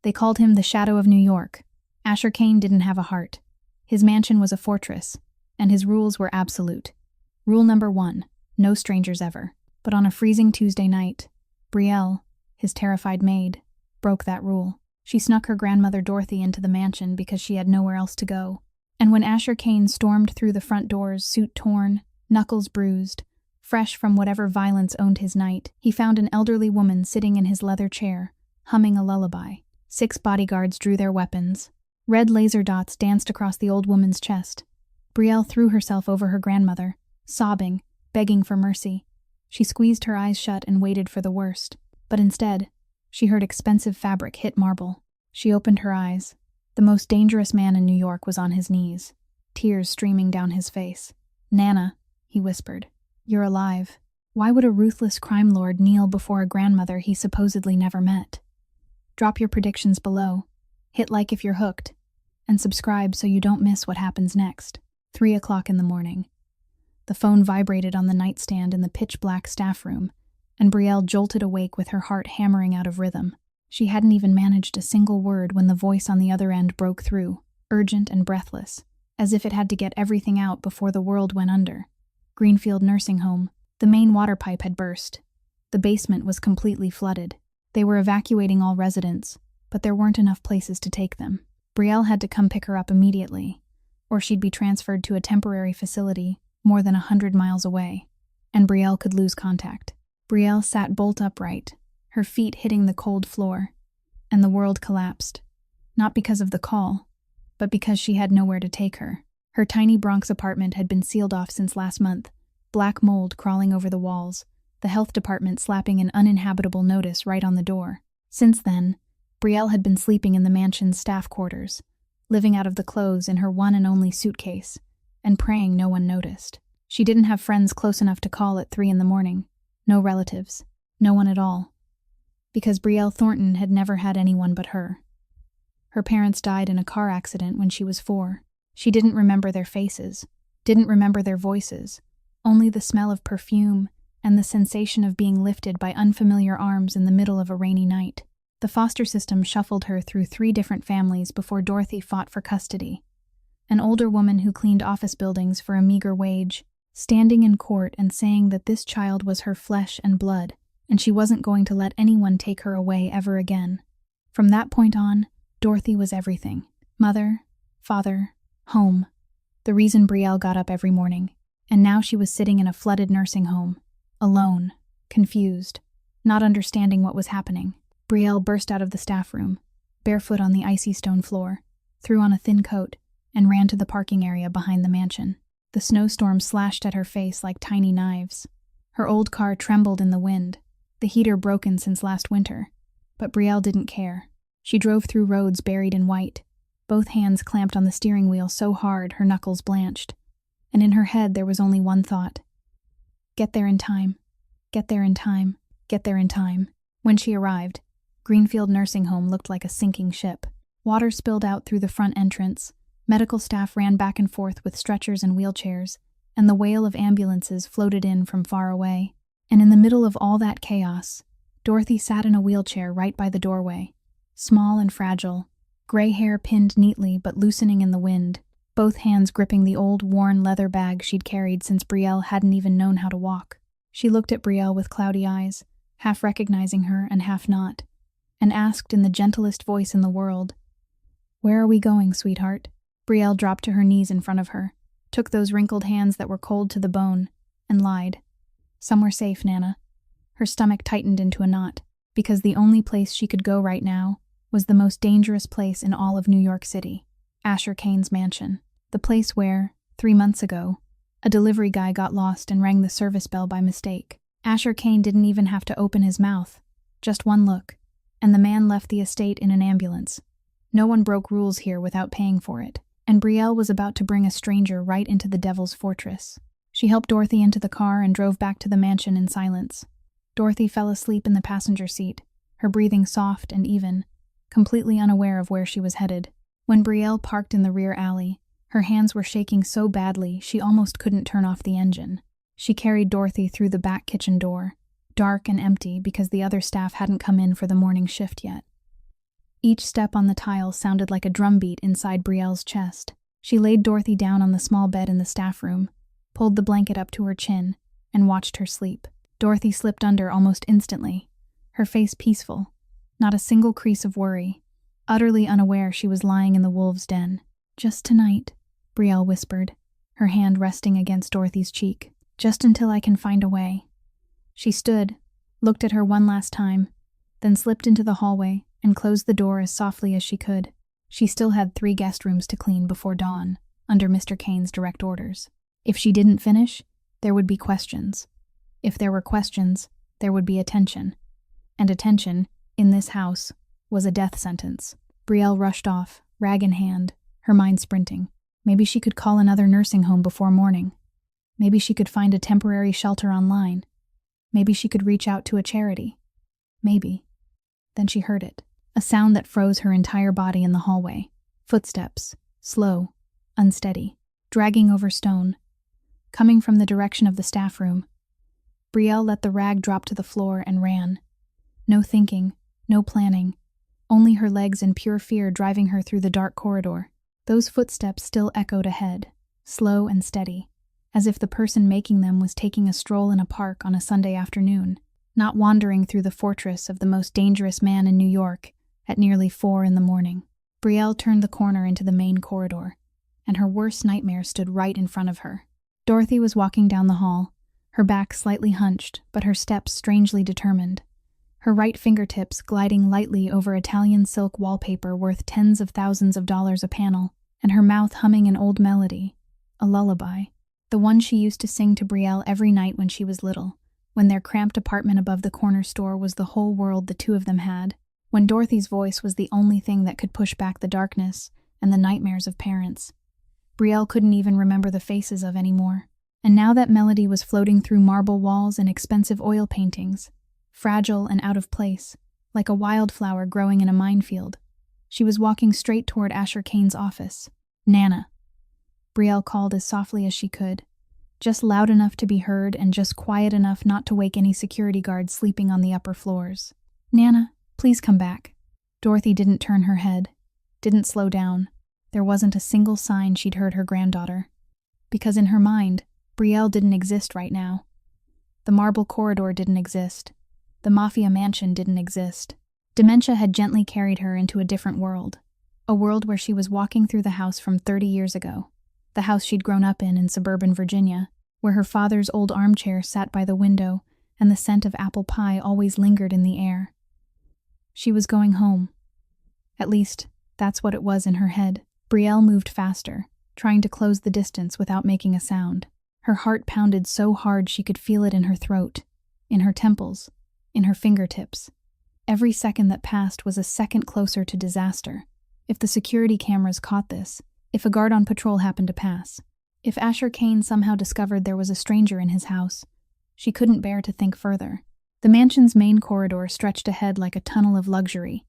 They called him the Shadow of New York. Asher Kaine didn't have a heart. His mansion was a fortress, and his rules were absolute. Rule number 1, no strangers ever. But on a freezing Tuesday night, Brielle, his terrified maid, broke that rule. She snuck her grandmother Dorothy into the mansion because she had nowhere else to go. And when Asher Kaine stormed through the front doors, suit torn, knuckles bruised, fresh from whatever violence owned his night, he found an elderly woman sitting in his leather chair, humming a lullaby. 6 bodyguards drew their weapons. Red laser dots danced across the old woman's chest. Brielle threw herself over her grandmother, sobbing, begging for mercy. She squeezed her eyes shut and waited for the worst. But instead, she heard expensive fabric hit marble. She opened her eyes. The most dangerous man in New York was on his knees, tears streaming down his face. "Nana," he whispered, "you're alive." Why would a ruthless crime lord kneel before a grandmother he supposedly never met? Drop your predictions below, hit like if you're hooked, and subscribe so you don't miss what happens next. 3 o'clock in the morning. The phone vibrated on the nightstand in the pitch-black staff room, and Brielle jolted awake with her heart hammering out of rhythm. She hadn't even managed a single word when the voice on the other end broke through, urgent and breathless, as if it had to get everything out before the world went under. Greenfield Nursing Home. The main water pipe had burst. The basement was completely flooded. They were evacuating all residents, but there weren't enough places to take them. Brielle had to come pick her up immediately, or she'd be transferred to a temporary facility more than 100 miles away, and Brielle could lose contact. Brielle sat bolt upright, her feet hitting the cold floor, and the world collapsed. Not because of the call, but because she had nowhere to take her. Her tiny Bronx apartment had been sealed off since last month, black mold crawling over the walls, the health department slapping an uninhabitable notice right on the door. Since then, Brielle had been sleeping in the mansion's staff quarters, living out of the clothes in her one and only suitcase, and praying no one noticed. She didn't have friends close enough to call at 3 in the morning, no relatives, no one at all. Because Brielle Thornton had never had anyone but her. Her parents died in a car accident when she was 4. She didn't remember their faces, didn't remember their voices, only the smell of perfume and the sensation of being lifted by unfamiliar arms in the middle of a rainy night. The foster system shuffled her through 3 different families before Dorothy fought for custody. An older woman who cleaned office buildings for a meager wage, standing in court and saying that this child was her flesh and blood, and she wasn't going to let anyone take her away ever again. From that point on, Dorothy was everything. Mother, father, home. The reason Brielle got up every morning. And now she was sitting in a flooded nursing home, alone, confused, not understanding what was happening. Brielle burst out of the staff room, barefoot on the icy stone floor, threw on a thin coat, and ran to the parking area behind the mansion. The snowstorm slashed at her face like tiny knives. Her old car trembled in the wind, the heater broken since last winter. But Brielle didn't care. She drove through roads buried in white, both hands clamped on the steering wheel so hard her knuckles blanched. And in her head there was only one thought. Get there in time. Get there in time. Get there in time. When she arrived, Greenfield Nursing Home looked like a sinking ship. Water spilled out through the front entrance, medical staff ran back and forth with stretchers and wheelchairs, and the wail of ambulances floated in from far away. And in the middle of all that chaos, Dorothy sat in a wheelchair right by the doorway, small and fragile, gray hair pinned neatly but loosening in the wind, both hands gripping the old, worn leather bag she'd carried since Brielle hadn't even known how to walk. She looked at Brielle with cloudy eyes, half recognizing her and half not, and asked in the gentlest voice in the world, "Where are we going, sweetheart?" Brielle dropped to her knees in front of her, took those wrinkled hands that were cold to the bone, and lied. "Somewhere safe, Nana." Her stomach tightened into a knot, because the only place she could go right now was the most dangerous place in all of New York City, Asher Kaine's mansion. The place where, 3 months ago, a delivery guy got lost and rang the service bell by mistake. Asher Kaine didn't even have to open his mouth, just one look, and the man left the estate in an ambulance. No one broke rules here without paying for it, and Brielle was about to bring a stranger right into the Devil's Fortress. She helped Dorothy into the car and drove back to the mansion in silence. Dorothy fell asleep in the passenger seat, her breathing soft and even, completely unaware of where she was headed. When Brielle parked in the rear alley, her hands were shaking so badly she almost couldn't turn off the engine. She carried Dorothy through the back kitchen door, dark and empty because the other staff hadn't come in for the morning shift yet. Each step on the tiles sounded like a drumbeat inside Brielle's chest. She laid Dorothy down on the small bed in the staff room, pulled the blanket up to her chin, and watched her sleep. Dorothy slipped under almost instantly, her face peaceful, not a single crease of worry, utterly unaware she was lying in the wolves' den. "Just tonight," Brielle whispered, her hand resting against Dorothy's cheek. "Just until I can find a way." She stood, looked at her one last time, then slipped into the hallway and closed the door as softly as she could. She still had 3 guest rooms to clean before dawn, under Mr. Kaine's direct orders. If she didn't finish, there would be questions. If there were questions, there would be attention. And attention, in this house, was a death sentence. Brielle rushed off, rag in hand, her mind sprinting. Maybe she could call another nursing home before morning. Maybe she could find a temporary shelter online. Maybe she could reach out to a charity. Maybe. Then she heard it. A sound that froze her entire body in the hallway. Footsteps, slow, unsteady, dragging over stone, coming from the direction of the staff room. Brielle let the rag drop to the floor and ran. No thinking, no planning, only her legs in pure fear driving her through the dark corridor. Those footsteps still echoed ahead, slow and steady, as if the person making them was taking a stroll in a park on a Sunday afternoon, not wandering through the fortress of the most dangerous man in New York at nearly 4 a.m. Brielle turned the corner into the main corridor, and her worst nightmare stood right in front of her. Dorothy was walking down the hall, her back slightly hunched, but her steps strangely determined. Her right fingertips gliding lightly over Italian silk wallpaper worth tens of thousands of dollars a panel, and her mouth humming an old melody, a lullaby, the one she used to sing to Brielle every night when she was little, when their cramped apartment above the corner store was the whole world the two of them had, when Dorothy's voice was the only thing that could push back the darkness and the nightmares of parents. Brielle couldn't even remember the faces of anymore. And now that melody was floating through marble walls and expensive oil paintings, fragile and out of place, like a wildflower growing in a minefield. She was walking straight toward Asher Kaine's office. "Nana," Brielle called as softly as she could, just loud enough to be heard and just quiet enough not to wake any security guards sleeping on the upper floors. "Nana, please come back." Dorothy didn't turn her head, didn't slow down. There wasn't a single sign she'd heard her granddaughter. Because in her mind, Brielle didn't exist right now. The marble corridor didn't exist. The Mafia mansion didn't exist. Dementia had gently carried her into a different world, a world where she was walking through the house from 30 years ago, the house she'd grown up in suburban Virginia, where her father's old armchair sat by the window and the scent of apple pie always lingered in the air. She was going home. At least, that's what it was in her head. Brielle moved faster, trying to close the distance without making a sound. Her heart pounded so hard she could feel it in her throat, in her temples, in her fingertips. Every second that passed was a second closer to disaster. If the security cameras caught this, if a guard on patrol happened to pass, if Asher Kaine somehow discovered there was a stranger in his house, she couldn't bear to think further. The mansion's main corridor stretched ahead like a tunnel of luxury,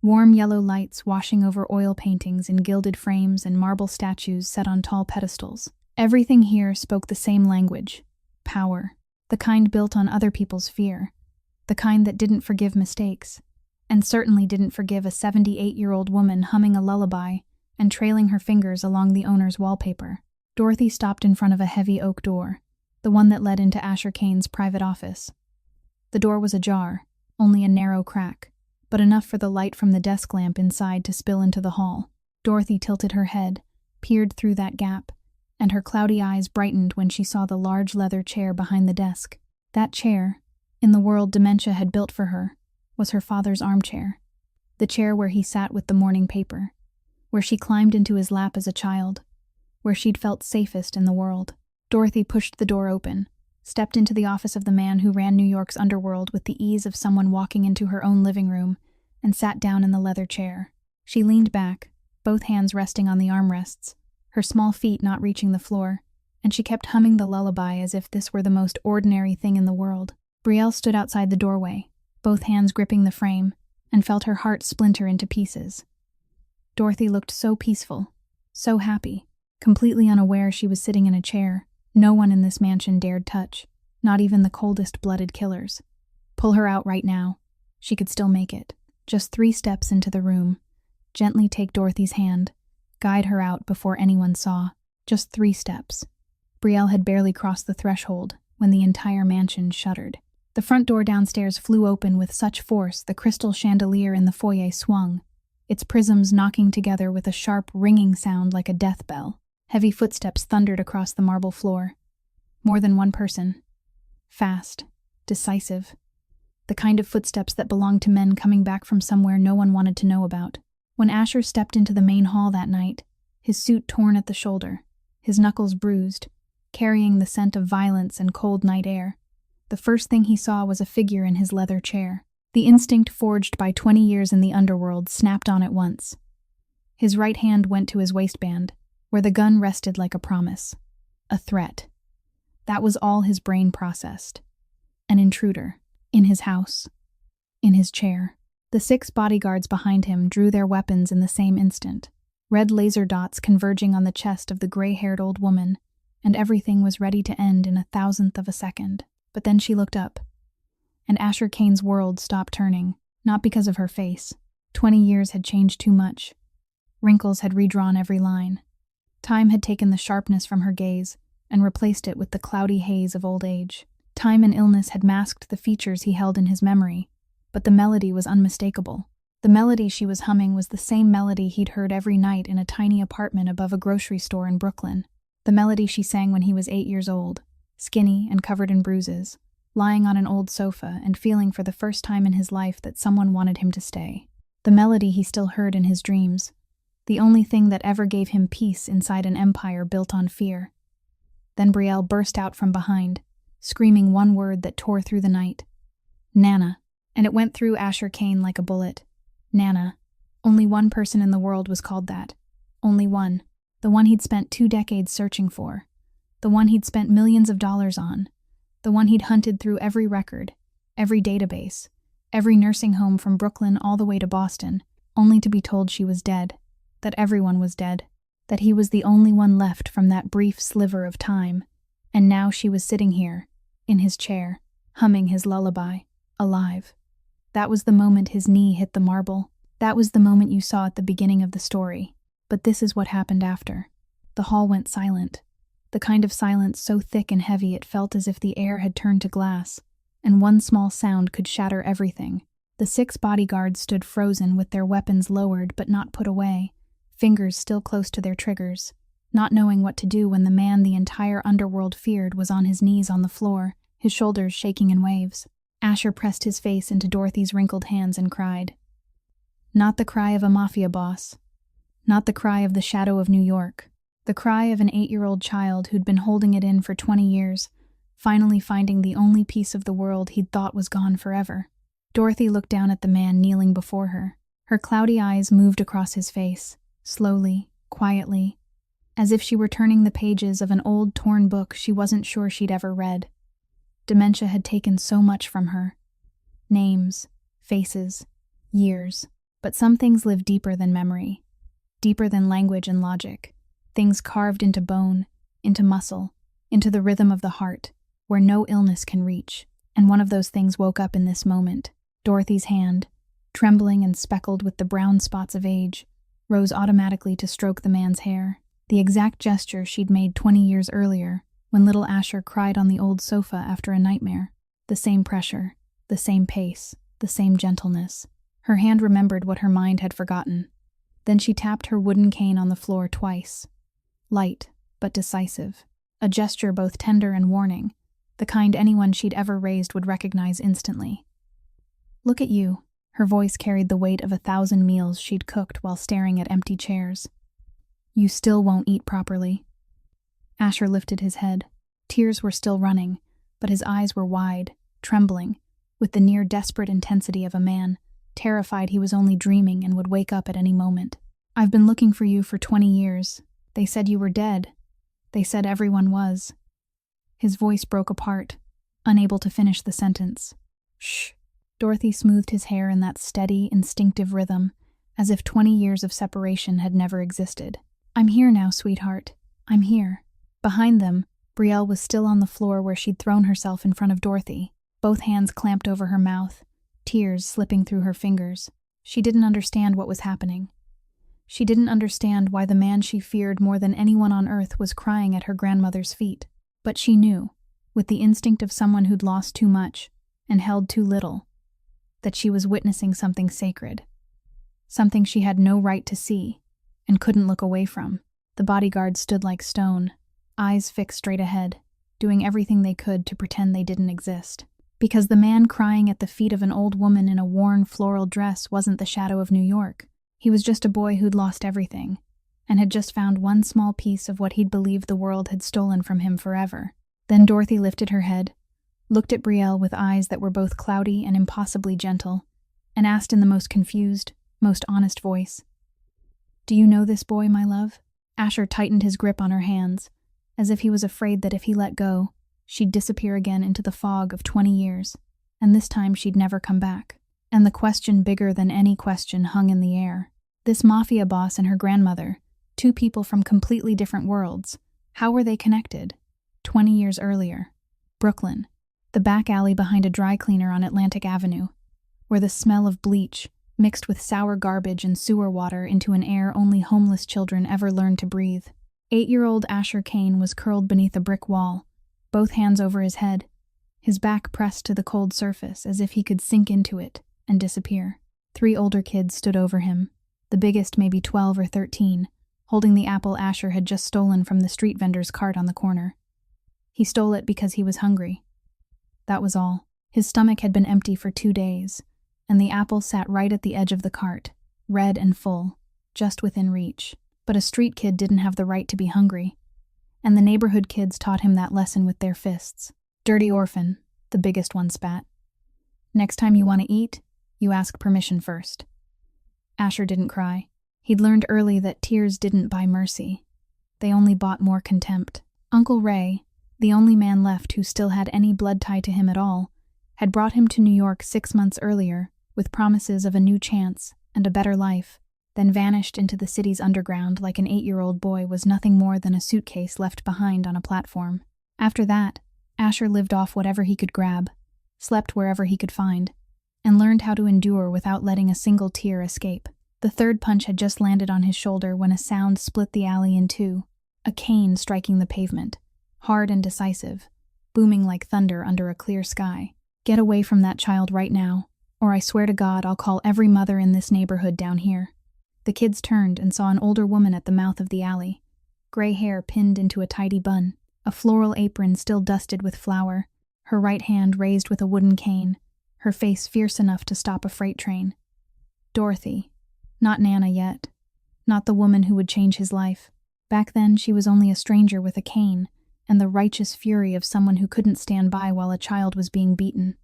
warm yellow lights washing over oil paintings in gilded frames and marble statues set on tall pedestals. Everything here spoke the same language: power, the kind built on other people's fear, the kind that didn't forgive mistakes, and certainly didn't forgive a 78-year-old woman humming a lullaby and trailing her fingers along the owner's wallpaper. Dorothy stopped in front of a heavy oak door, the one that led into Asher Kaine's private office. The door was ajar, only a narrow crack, but enough for the light from the desk lamp inside to spill into the hall. Dorothy tilted her head, peered through that gap, and her cloudy eyes brightened when she saw the large leather chair behind the desk. That chair, in the world dementia had built for her, was her father's armchair. The chair where he sat with the morning paper, where she climbed into his lap as a child, where she'd felt safest in the world. Dorothy pushed the door open, stepped into the office of the man who ran New York's underworld with the ease of someone walking into her own living room, and sat down in the leather chair. She leaned back, both hands resting on the armrests, her small feet not reaching the floor, and she kept humming the lullaby as if this were the most ordinary thing in the world. Brielle stood outside the doorway, both hands gripping the frame, and felt her heart splinter into pieces. Dorothy looked so peaceful, so happy, completely unaware she was sitting in a chair no one in this mansion dared touch, not even the coldest-blooded killers. Pull her out right now. She could still make it. Just 3 steps into the room. Gently take Dorothy's hand. Guide her out before anyone saw. Just 3 steps. Brielle had barely crossed the threshold when the entire mansion shuddered. The front door downstairs flew open with such force the crystal chandelier in the foyer swung, its prisms knocking together with a sharp, ringing sound like a death bell. Heavy footsteps thundered across the marble floor. More than one person. Fast. Decisive. The kind of footsteps that belonged to men coming back from somewhere no one wanted to know about. When Asher stepped into the main hall that night, his suit torn at the shoulder, his knuckles bruised, carrying the scent of violence and cold night air, the first thing he saw was a figure in his leather chair. The instinct forged by 20 years in the underworld snapped on at once. His right hand went to his waistband, where the gun rested like a promise. A threat. That was all his brain processed. An intruder. In his house. In his chair. The 6 bodyguards behind him drew their weapons in the same instant, red laser dots converging on the chest of the gray-haired old woman, and everything was ready to end in a thousandth of a second. But then she looked up, and Asher Kaine's world stopped turning, not because of her face. 20 years had changed too much. Wrinkles had redrawn every line. Time had taken the sharpness from her gaze and replaced it with the cloudy haze of old age. Time and illness had masked the features he held in his memory, but the melody was unmistakable. The melody she was humming was the same melody he'd heard every night in a tiny apartment above a grocery store in Brooklyn. The melody she sang when he was 8 years old, skinny and covered in bruises, lying on an old sofa and feeling for the first time in his life that someone wanted him to stay. The melody he still heard in his dreams, the only thing that ever gave him peace inside an empire built on fear. Then Brielle burst out from behind, screaming one word that tore through the night. Nana. And it went through Asher Kaine like a bullet. Nana. Only one person in the world was called that. Only one. The one he'd spent 2 decades searching for. The one he'd spent millions of dollars on. The one he'd hunted through every record, every database, every nursing home from Brooklyn all the way to Boston, only to be told she was dead, that everyone was dead, that he was the only one left from that brief sliver of time, and now she was sitting here, in his chair, humming his lullaby, alive. That was the moment his knee hit the marble. That was the moment you saw at the beginning of the story. But this is what happened after. The hall went silent. The kind of silence so thick and heavy it felt as if the air had turned to glass, and one small sound could shatter everything. The 6 bodyguards stood frozen with their weapons lowered but not put away, fingers still close to their triggers, not knowing what to do when the man the entire underworld feared was on his knees on the floor, his shoulders shaking in waves. Asher pressed his face into Dorothy's wrinkled hands and cried. Not the cry of a Mafia boss. Not the cry of the shadow of New York. The cry of an 8-year-old child who'd been holding it in for 20 years, finally finding the only piece of the world he'd thought was gone forever. Dorothy looked down at the man kneeling before her. Her cloudy eyes moved across his face, slowly, quietly, as if she were turning the pages of an old, torn book she wasn't sure she'd ever read. Dementia had taken so much from her. Names, faces, years. But some things live deeper than memory, deeper than language and logic. Things carved into bone, into muscle, into the rhythm of the heart, where no illness can reach. And one of those things woke up in this moment. Dorothy's hand, trembling and speckled with the brown spots of age, rose automatically to stroke the man's hair. The exact gesture she'd made 20 years earlier, when little Asher cried on the old sofa after a nightmare. The same pressure, the same pace, the same gentleness. Her hand remembered what her mind had forgotten. Then she tapped her wooden cane on the floor twice. Light, but decisive. A gesture both tender and warning, the kind anyone she'd ever raised would recognize instantly. Look at you. Her voice carried the weight of 1,000 meals she'd cooked while staring at empty chairs. You still won't eat properly. Asher lifted his head. Tears were still running, but his eyes were wide, trembling, with the near-desperate intensity of a man, terrified he was only dreaming and would wake up at any moment. I've been looking for you for 20 years. They said you were dead. They said everyone was. His voice broke apart, unable to finish the sentence. Shh. Dorothy smoothed his hair in that steady, instinctive rhythm, as if 20 years of separation had never existed. I'm here now, sweetheart. I'm here. Behind them, Brielle was still on the floor where she'd thrown herself in front of Dorothy, both hands clamped over her mouth, tears slipping through her fingers. She didn't understand what was happening. She didn't understand why the man she feared more than anyone on earth was crying at her grandmother's feet. But she knew, with the instinct of someone who'd lost too much and held too little, that she was witnessing something sacred. Something she had no right to see and couldn't look away from. The bodyguards stood like stone, eyes fixed straight ahead, doing everything they could to pretend they didn't exist. Because the man crying at the feet of an old woman in a worn floral dress wasn't the shadow of New York. He was just a boy who'd lost everything, and had just found one small piece of what he'd believed the world had stolen from him forever. Then Dorothy lifted her head, looked at Brielle with eyes that were both cloudy and impossibly gentle, and asked in the most confused, most honest voice, "Do you know this boy, my love?" Asher tightened his grip on her hands, as if he was afraid that if he let go, she'd disappear again into the fog of 20 years, and this time she'd never come back. And the question bigger than any question hung in the air. This Mafia boss and her grandmother, two people from completely different worlds, how were they connected? 20 years earlier, Brooklyn, the back alley behind a dry cleaner on Atlantic Avenue, where the smell of bleach mixed with sour garbage and sewer water into an air only homeless children ever learned to breathe. 8-year-old Asher Kaine was curled beneath a brick wall, both hands over his head, his back pressed to the cold surface as if he could sink into it and disappear. 3 older kids stood over him, the biggest maybe 12 or 13, holding the apple Asher had just stolen from the street vendor's cart on the corner. He stole it because he was hungry. That was all. His stomach had been empty for 2 days, and the apple sat right at the edge of the cart, red and full, just within reach. But a street kid didn't have the right to be hungry, and the neighborhood kids taught him that lesson with their fists. "Dirty orphan," the biggest one spat. "Next time you want to eat, you ask permission first." Asher didn't cry. He'd learned early that tears didn't buy mercy. They only bought more contempt. Uncle Ray, the only man left who still had any blood tie to him at all, had brought him to New York 6 months earlier with promises of a new chance and a better life, then vanished into the city's underground like an 8-year-old boy was nothing more than a suitcase left behind on a platform. After that, Asher lived off whatever he could grab, slept wherever he could find, and learned how to endure without letting a single tear escape. The third punch had just landed on his shoulder when a sound split the alley in two, a cane striking the pavement, hard and decisive, booming like thunder under a clear sky. "Get away from that child right now, or I swear to God I'll call every mother in this neighborhood down here." The kids turned and saw an older woman at the mouth of the alley, gray hair pinned into a tidy bun, a floral apron still dusted with flour, her right hand raised with a wooden cane, her face fierce enough to stop a freight train. Dorothy. Not Nana yet. Not the woman who would change his life. Back then she was only a stranger with a cane, and the righteous fury of someone who couldn't stand by while a child was being beaten.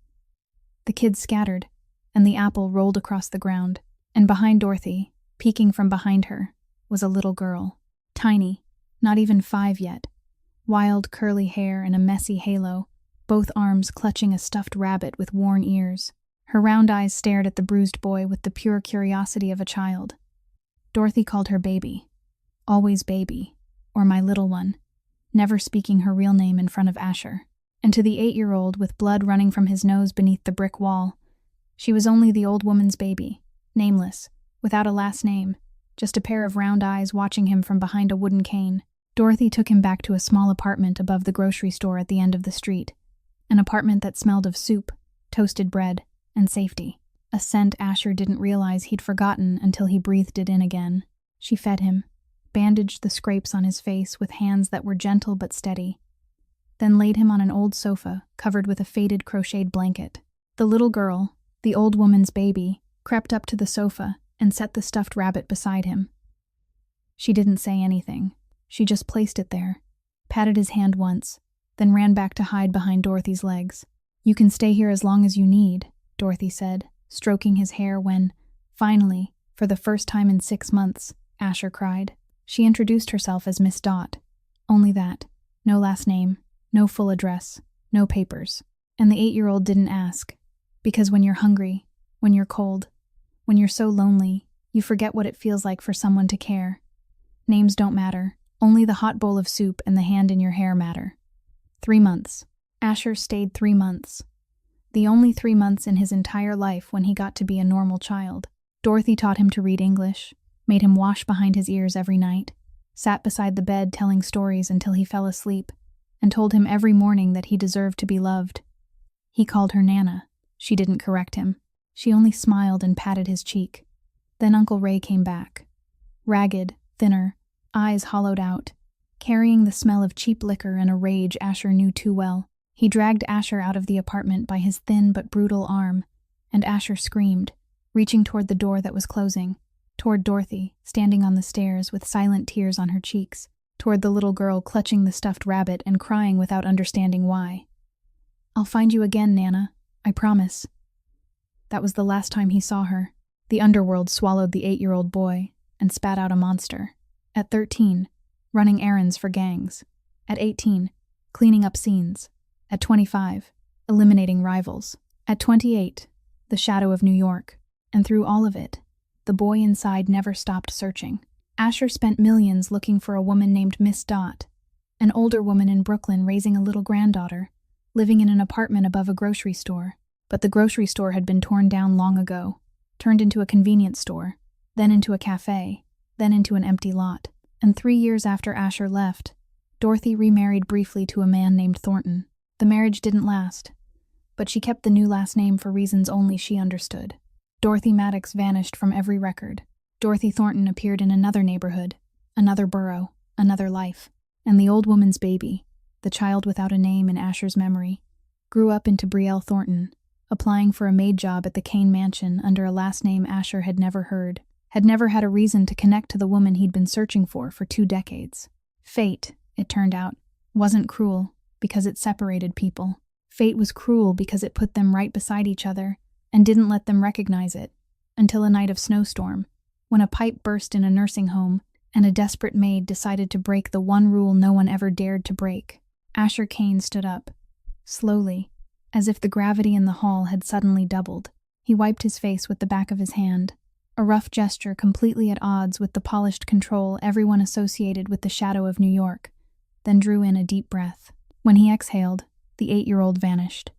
The kids scattered, and the apple rolled across the ground, and behind Dorothy, peeking from behind her, was a little girl. Tiny, not even 5 yet. Wild curly hair and a messy halo, both arms clutching a stuffed rabbit with worn ears. Her round eyes stared at the bruised boy with the pure curiosity of a child. Dorothy called her baby. Always baby, or my little one, never speaking her real name in front of Asher. And to the 8-year-old with blood running from his nose beneath the brick wall, she was only the old woman's baby, nameless, without a last name, just a pair of round eyes watching him from behind a wooden cane. Dorothy took him back to a small apartment above the grocery store at the end of the street, an apartment that smelled of soup, toasted bread, and safety, a scent Asher didn't realize he'd forgotten until he breathed it in again. She fed him, bandaged the scrapes on his face with hands that were gentle but steady, then laid him on an old sofa covered with a faded crocheted blanket. The little girl, the old woman's baby, crept up to the sofa and set the stuffed rabbit beside him. She didn't say anything. She just placed it there, patted his hand once, then ran back to hide behind Dorothy's legs. "You can stay here as long as you need," Dorothy said, stroking his hair when, finally, for the first time in 6 months, Asher cried. She introduced herself as Miss Dot. Only that. No last name, no full address, no papers. And the 8-year-old didn't ask, because when you're hungry, when you're cold, when you're so lonely, you forget what it feels like for someone to care. Names don't matter. Only the hot bowl of soup and the hand in your hair matter. 3 months. Asher stayed 3 months. The only 3 months in his entire life when he got to be a normal child. Dorothy taught him to read English, made him wash behind his ears every night, sat beside the bed telling stories until he fell asleep, and told him every morning that he deserved to be loved. He called her Nana. She didn't correct him. She only smiled and patted his cheek. Then Uncle Ray came back. Ragged, thinner, eyes hollowed out, carrying the smell of cheap liquor and a rage Asher knew too well. He dragged Asher out of the apartment by his thin but brutal arm, and Asher screamed, reaching toward the door that was closing, toward Dorothy, standing on the stairs with silent tears on her cheeks, toward the little girl clutching the stuffed rabbit and crying without understanding why. "I'll find you again, Nana. I promise." That was the last time he saw her. The underworld swallowed the 8-year-old boy and spat out a monster. At 13, running errands for gangs. At 18, cleaning up scenes. At 25, eliminating rivals. At 28, the shadow of New York. And through all of it, the boy inside never stopped searching. Asher spent millions looking for a woman named Miss Dot, an older woman in Brooklyn raising a little granddaughter, living in an apartment above a grocery store. But the grocery store had been torn down long ago, turned into a convenience store, then into a cafe, then into an empty lot. And 3 years after Asher left, Dorothy remarried briefly to a man named Thornton. The marriage didn't last, but she kept the new last name for reasons only she understood. Dorothy Maddox vanished from every record. Dorothy Thornton appeared in another neighborhood, another borough, another life. And the old woman's baby, the child without a name in Asher's memory, grew up into Brielle Thornton, applying for a maid job at the Kaine mansion under a last name Asher had never heard, had never had a reason to connect to the woman he'd been searching for 2 decades. Fate, it turned out, wasn't cruel because it separated people. Fate was cruel because it put them right beside each other and didn't let them recognize it, until a night of snowstorm, when a pipe burst in a nursing home and a desperate maid decided to break the one rule no one ever dared to break. Asher Kaine stood up, slowly, as if the gravity in the hall had suddenly doubled. He wiped his face with the back of his hand, a rough gesture completely at odds with the polished control everyone associated with the shadow of New York, then drew in a deep breath. When he exhaled, the 8-year-old vanished.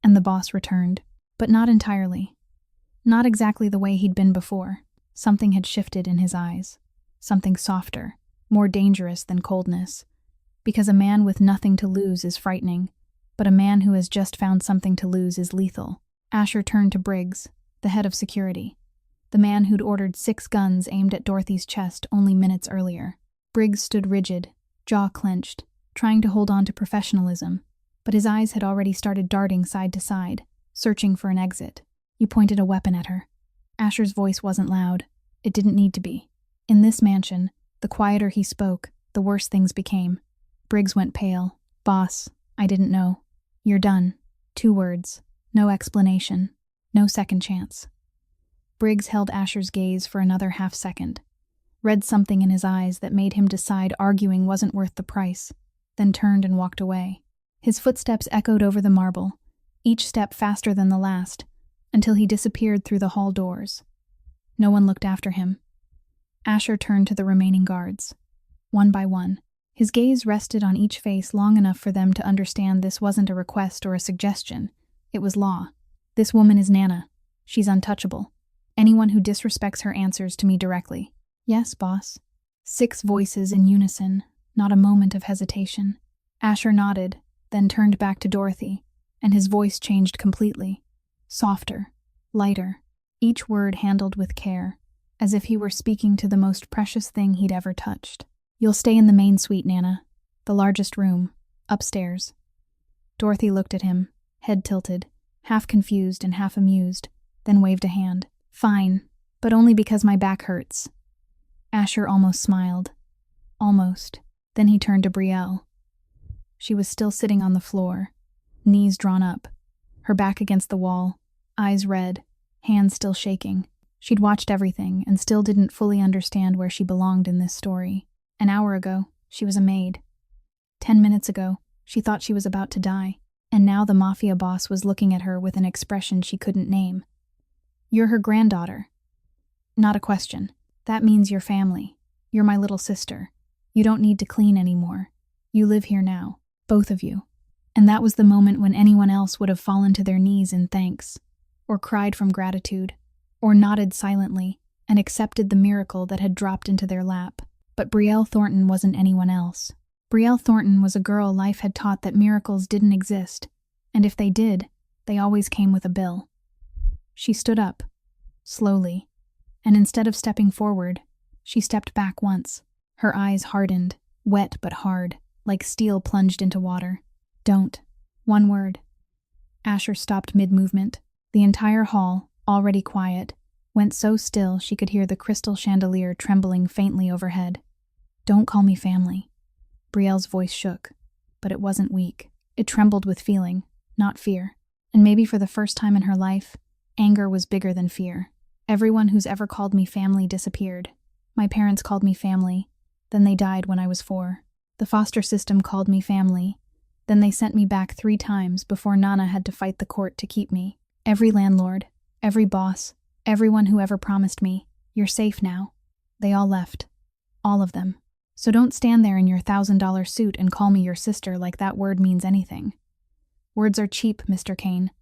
And the boss returned, but not entirely. Not exactly the way he'd been before. Something had shifted in his eyes. Something softer, more dangerous than coldness. Because a man with nothing to lose is frightening, but a man who has just found something to lose is lethal. Asher turned to Briggs, the head of security, the man who'd ordered 6 guns aimed at Dorothy's chest only minutes earlier. Briggs stood rigid, jaw clenched, trying to hold on to professionalism, but his eyes had already started darting side to side, searching for an exit. "You pointed a weapon at her." Asher's voice wasn't loud. It didn't need to be. In this mansion, the quieter he spoke, the worse things became. Briggs went pale. "Boss, I didn't know." "You're done." 2 words. No explanation. No second chance. Briggs held Asher's gaze for another half-second, read something in his eyes that made him decide arguing wasn't worth the price, then turned and walked away. His footsteps echoed over the marble, each step faster than the last, until he disappeared through the hall doors. No one looked after him. Asher turned to the remaining guards. One by one, his gaze rested on each face long enough for them to understand this wasn't a request or a suggestion. It was law. "This woman is Nana. She's untouchable. Anyone who disrespects her answers to me directly." "Yes, boss." 6 voices in unison, not a moment of hesitation. Asher nodded, then turned back to Dorothy, and his voice changed completely. Softer, lighter, each word handled with care, as if he were speaking to the most precious thing he'd ever touched. "You'll stay in the main suite, Nana. The largest room. Upstairs." Dorothy looked at him, head tilted, half confused and half amused, then waved a hand. "Fine, but only because my back hurts." Asher almost smiled. Almost. Then he turned to Brielle. She was still sitting on the floor, knees drawn up, her back against the wall, eyes red, hands still shaking. She'd watched everything and still didn't fully understand where she belonged in this story. An hour ago, she was a maid. 10 minutes ago, she thought she was about to die. And now the Mafia boss was looking at her with an expression she couldn't name. "You're her granddaughter." "Not a question. That means you're family. You're my little sister. You don't need to clean anymore. You live here now. Both of you." And that was the moment when anyone else would have fallen to their knees in thanks, or cried from gratitude, or nodded silently and accepted the miracle that had dropped into their lap. But Brielle Thornton wasn't anyone else. Brielle Thornton was a girl life had taught that miracles didn't exist, and if they did, they always came with a bill. She stood up, slowly, and instead of stepping forward, she stepped back once. Her eyes hardened, wet but hard, like steel plunged into water. "Don't." One word. Asher stopped mid-movement. The entire hall, already quiet, went so still she could hear the crystal chandelier trembling faintly overhead. "Don't call me family." Brielle's voice shook, but it wasn't weak. It trembled with feeling, not fear. And maybe for the first time in her life, anger was bigger than fear. "Everyone who's ever called me family disappeared. My parents called me family, then they died when I was 4. The foster system called me family, then they sent me back 3 times before Nana had to fight the court to keep me. Every landlord, every boss, everyone who ever promised me, 'You're safe now,' they all left. All of them. So don't stand there in your $1,000 suit and call me your sister like that word means anything. Words are cheap, Mr. Kaine,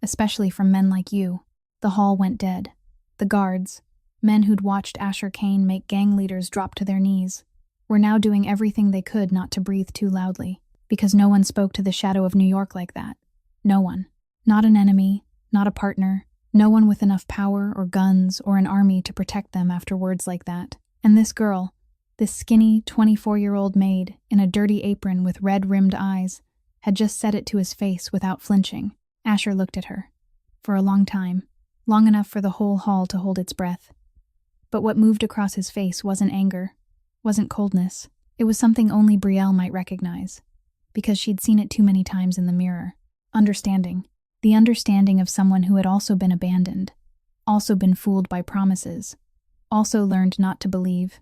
especially from men like you." The hall went dead. The guards, men who'd watched Asher Kaine make gang leaders drop to their knees, were now doing everything they could not to breathe too loudly, because no one spoke to the shadow of New York like that. No one. Not an enemy, not a partner, no one with enough power or guns or an army to protect them after words like that. And this girl, this skinny 24-year-old maid in a dirty apron with red-rimmed eyes, had just said it to his face without flinching. Asher looked at her. For a long time, long enough for the whole hall to hold its breath. But what moved across his face wasn't anger, wasn't coldness. It was something only Brielle might recognize, because she'd seen it too many times in the mirror. Understanding. The understanding of someone who had also been abandoned, also been fooled by promises, also learned not to believe.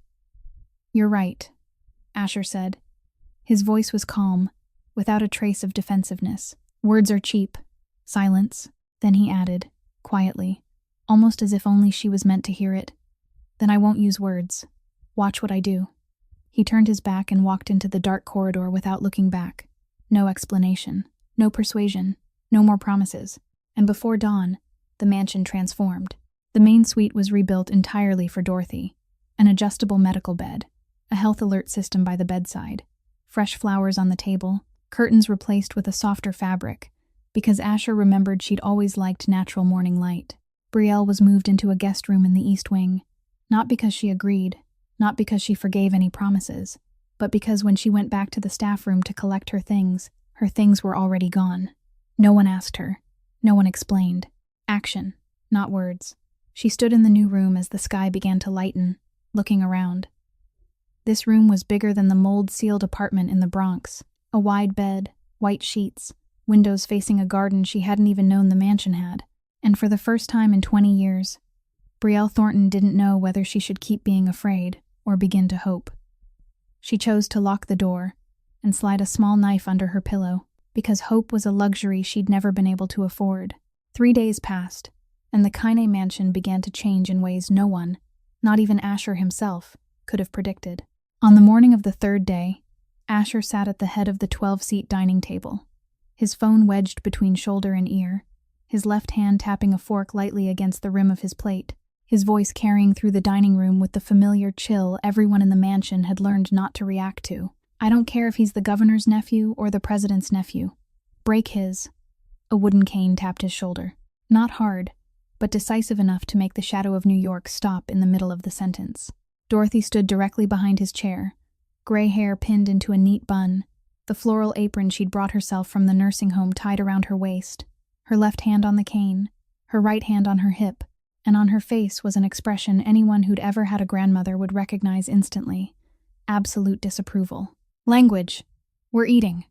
"You're right," Asher said. His voice was calm, without a trace of defensiveness. "Words are cheap." Silence. Then he added, quietly, almost as if only she was meant to hear it, "Then I won't use words. Watch what I do." He turned his back and walked into the dark corridor without looking back. No explanation, no persuasion, no more promises. And before dawn, the mansion transformed. The main suite was rebuilt entirely for Dorothy. An adjustable medical bed, a health alert system by the bedside, fresh flowers on the table, curtains replaced with a softer fabric, because Asher remembered she'd always liked natural morning light. Brielle was moved into a guest room in the east wing, not because she agreed, not because she forgave any promises, but because when she went back to the staff room to collect her things were already gone. No one asked her. No one explained. Action, not words. She stood in the new room as the sky began to lighten, looking around. This room was bigger than the mold-sealed apartment in the Bronx. A wide bed, white sheets, windows facing a garden she hadn't even known the mansion had. And for the first time in 20 years, Brielle Thornton didn't know whether she should keep being afraid or begin to hope. She chose to lock the door and slide a small knife under her pillow, because hope was a luxury she'd never been able to afford. 3 days passed, and the Kaine mansion began to change in ways no one, not even Asher himself, could have predicted. On the morning of the 3rd day, Asher sat at the head of the 12-seat dining table, his phone wedged between shoulder and ear, his left hand tapping a fork lightly against the rim of his plate, his voice carrying through the dining room with the familiar chill everyone in the mansion had learned not to react to. "I don't care if he's the governor's nephew or the president's nephew. Break his." A wooden cane tapped his shoulder. Not hard, but decisive enough to make the shadow of New York stop in the middle of the sentence. Dorothy stood directly behind his chair, gray hair pinned into a neat bun, the floral apron she'd brought herself from the nursing home tied around her waist, her left hand on the cane, her right hand on her hip, and on her face was an expression anyone who'd ever had a grandmother would recognize instantly: absolute disapproval. "Language. We're eating."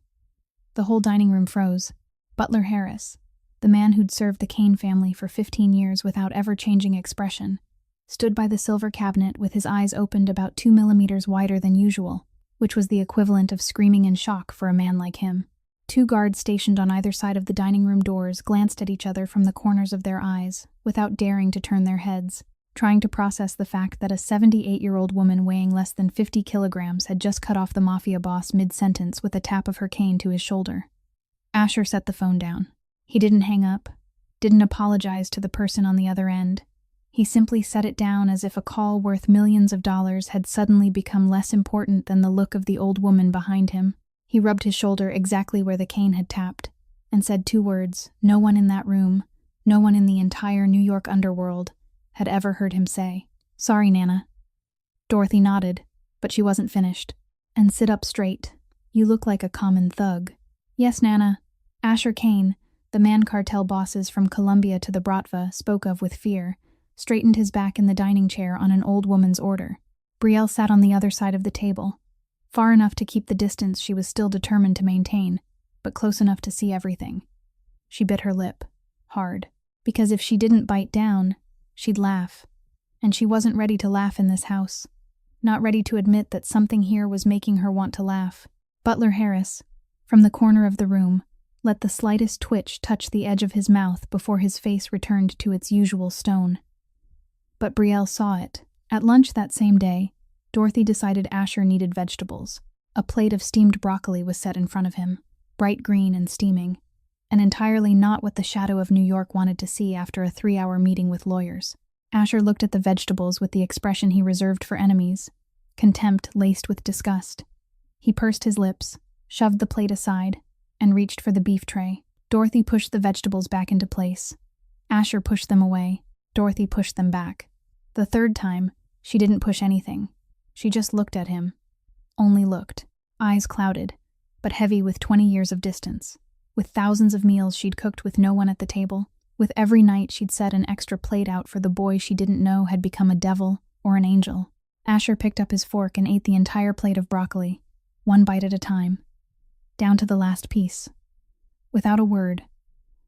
The whole dining room froze. Butler Harris, the man who'd served the Kaine family for 15 years without ever changing expression, stood by the silver cabinet with his eyes opened about 2 millimeters wider than usual, which was the equivalent of screaming in shock for a man like him. 2 guards stationed on either side of the dining room doors glanced at each other from the corners of their eyes, without daring to turn their heads, trying to process the fact that a 78-year-old woman weighing less than 50 kilograms had just cut off the Mafia boss mid-sentence with a tap of her cane to his shoulder. Asher set the phone down. He didn't hang up, didn't apologize to the person on the other end. He simply set it down as if a call worth millions of dollars had suddenly become less important than the look of the old woman behind him. He rubbed his shoulder exactly where the cane had tapped, and said 2 words no one in that room, no one in the entire New York underworld, had ever heard him say. "Sorry, Nana." Dorothy nodded, but she wasn't finished. "And sit up straight. You look like a common thug." "Yes, Nana." Asher Kaine, the man cartel bosses from Colombia to the Bratva spoke of with fear, straightened his back in the dining chair on an old woman's order. Brielle sat on the other side of the table, far enough to keep the distance she was still determined to maintain, but close enough to see everything. She bit her lip, hard, because if she didn't bite down, she'd laugh. And she wasn't ready to laugh in this house. Not ready to admit that something here was making her want to laugh. Butler Harris, from the corner of the room, let the slightest twitch touch the edge of his mouth before his face returned to its usual stone. But Brielle saw it. At lunch that same day, Dorothy decided Asher needed vegetables. A plate of steamed broccoli was set in front of him, bright green and steaming, and entirely not what the shadow of New York wanted to see after a 3-hour meeting with lawyers. Asher looked at the vegetables with the expression he reserved for enemies, contempt laced with disgust. He pursed his lips, shoved the plate aside, and reached for the beef tray. Dorothy pushed the vegetables back into place. Asher pushed them away. Dorothy pushed them back. The 3rd time, she didn't push anything. She just looked at him. Only looked. Eyes clouded, but heavy with 20 years of distance. With thousands of meals she'd cooked with no one at the table. With every night she'd set an extra plate out for the boy she didn't know had become a devil or an angel. Asher picked up his fork and ate the entire plate of broccoli, 1 bite at a time, down to the last piece. Without a word,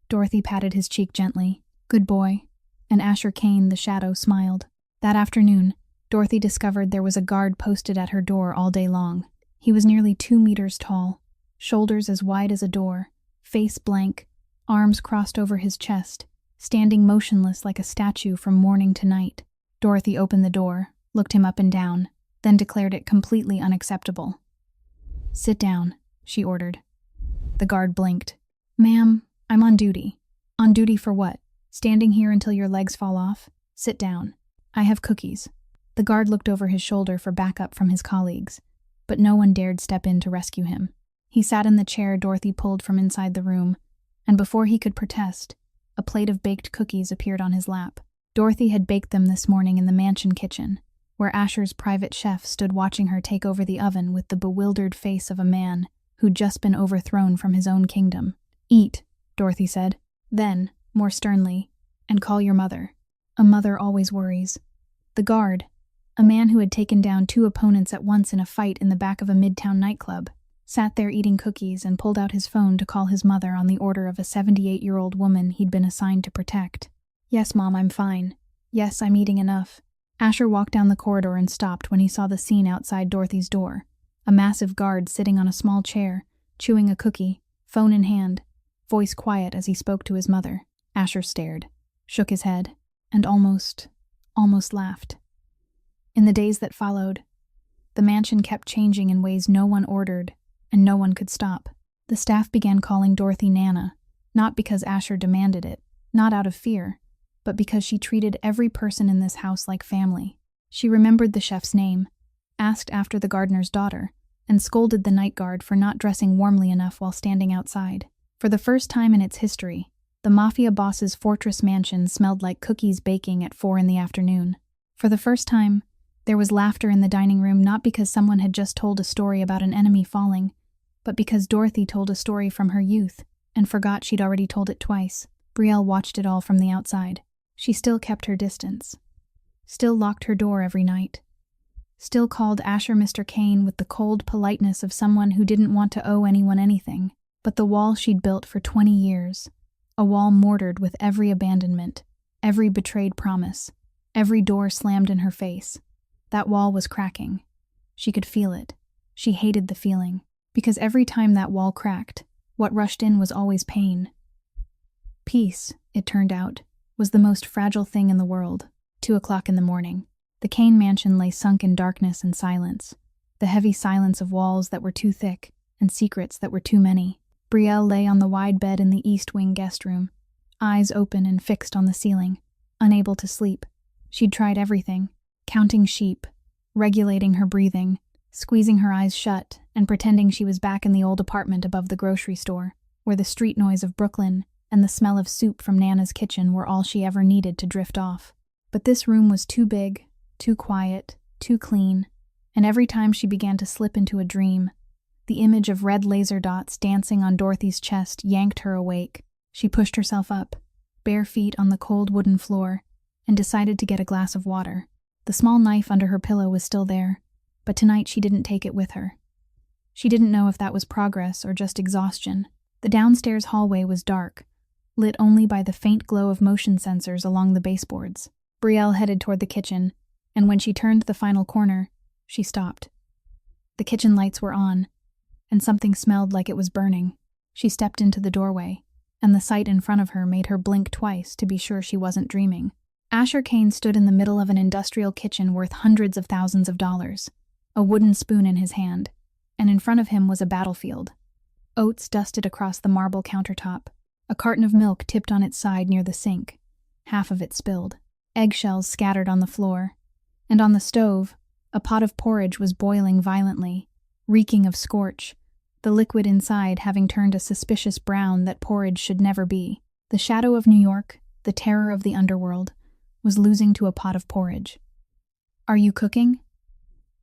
Dorothy patted his cheek gently. "Good boy," and Asher Kaine, the shadow, smiled. That afternoon, Dorothy discovered there was a guard posted at her door all day long. He was nearly 2 meters tall, shoulders as wide as a door, face blank, arms crossed over his chest, standing motionless like a statue from morning to night. Dorothy opened the door, looked him up and down, then declared it completely unacceptable. "Sit down," she ordered. The guard blinked. "Ma'am, I'm on duty." "On duty for what? Standing here until your legs fall off? Sit down. I have cookies." The guard looked over his shoulder for backup from his colleagues, but no one dared step in to rescue him. He sat in the chair Dorothy pulled from inside the room, and before he could protest, a plate of baked cookies appeared on his lap. Dorothy had baked them this morning in the mansion kitchen, where Asher's private chef stood watching her take over the oven with the bewildered face of a man who'd just been overthrown from his own kingdom. "Eat," Dorothy said. Then, more sternly, "and call your mother." A mother always worries. The guard, a man who had taken down 2 opponents at once in a fight in the back of a midtown nightclub, sat there eating cookies and pulled out his phone to call his mother on the order of a 78-year-old woman he'd been assigned to protect. "Yes, Mom, I'm fine. Yes, I'm eating enough." Asher walked down the corridor and stopped when he saw the scene outside Dorothy's door. A massive guard sitting on a small chair, chewing a cookie, phone in hand, voice quiet as he spoke to his mother. Asher stared, shook his head, and almost laughed. In the days that followed, the mansion kept changing in ways no one ordered and no one could stop. The staff began calling Dorothy Nana, not because Asher demanded it, not out of fear, but because she treated every person in this house like family. She remembered the chef's name, asked after the gardener's daughter, and scolded the night guard for not dressing warmly enough while standing outside. For the first time in its history, the Mafia boss's fortress mansion smelled like cookies baking at 4 in the afternoon. For the first time, there was laughter in the dining room, not because someone had just told a story about an enemy falling, but because Dorothy told a story from her youth and forgot she'd already told it twice. Brielle watched it all from the outside. She still kept her distance, still locked her door every night, still called Asher Mr. Kaine with the cold politeness of someone who didn't want to owe anyone anything. But the wall she'd built for 20 years, a wall mortared with every abandonment, every betrayed promise, every door slammed in her face, that wall was cracking. She could feel it. She hated the feeling, because every time that wall cracked, what rushed in was always pain. Peace, it turned out, was the most fragile thing in the world. 2:00 in the morning. The Kaine mansion lay sunk in darkness and silence, the heavy silence of walls that were too thick and secrets that were too many. Brielle lay on the wide bed in the East Wing guest room, eyes open and fixed on the ceiling, unable to sleep. She'd tried everything, counting sheep, regulating her breathing, squeezing her eyes shut, and pretending she was back in the old apartment above the grocery store, where the street noise of Brooklyn and the smell of soup from Nana's kitchen were all she ever needed to drift off. But this room was too big, too quiet, too clean, and every time she began to slip into a dream, the image of red laser dots dancing on Dorothy's chest yanked her awake. She pushed herself up, bare feet on the cold wooden floor, and decided to get a glass of water. The small knife under her pillow was still there, but tonight she didn't take it with her. She didn't know if that was progress or just exhaustion. The downstairs hallway was dark, lit only by the faint glow of motion sensors along the baseboards. Brielle headed toward the kitchen, and when she turned the final corner, she stopped. The kitchen lights were on, and something smelled like it was burning. She stepped into the doorway, and the sight in front of her made her blink twice to be sure she wasn't dreaming. Asher Kaine stood in the middle of an industrial kitchen worth hundreds of thousands of dollars, a wooden spoon in his hand, and in front of him was a battlefield. Oats dusted across the marble countertop, a carton of milk tipped on its side near the sink, half of it spilled, eggshells scattered on the floor, and on the stove, a pot of porridge was boiling violently, reeking of scorch, the liquid inside having turned a suspicious brown that porridge should never be. The shadow of New York, the terror of the underworld, was losing to a pot of porridge. "Are you cooking?"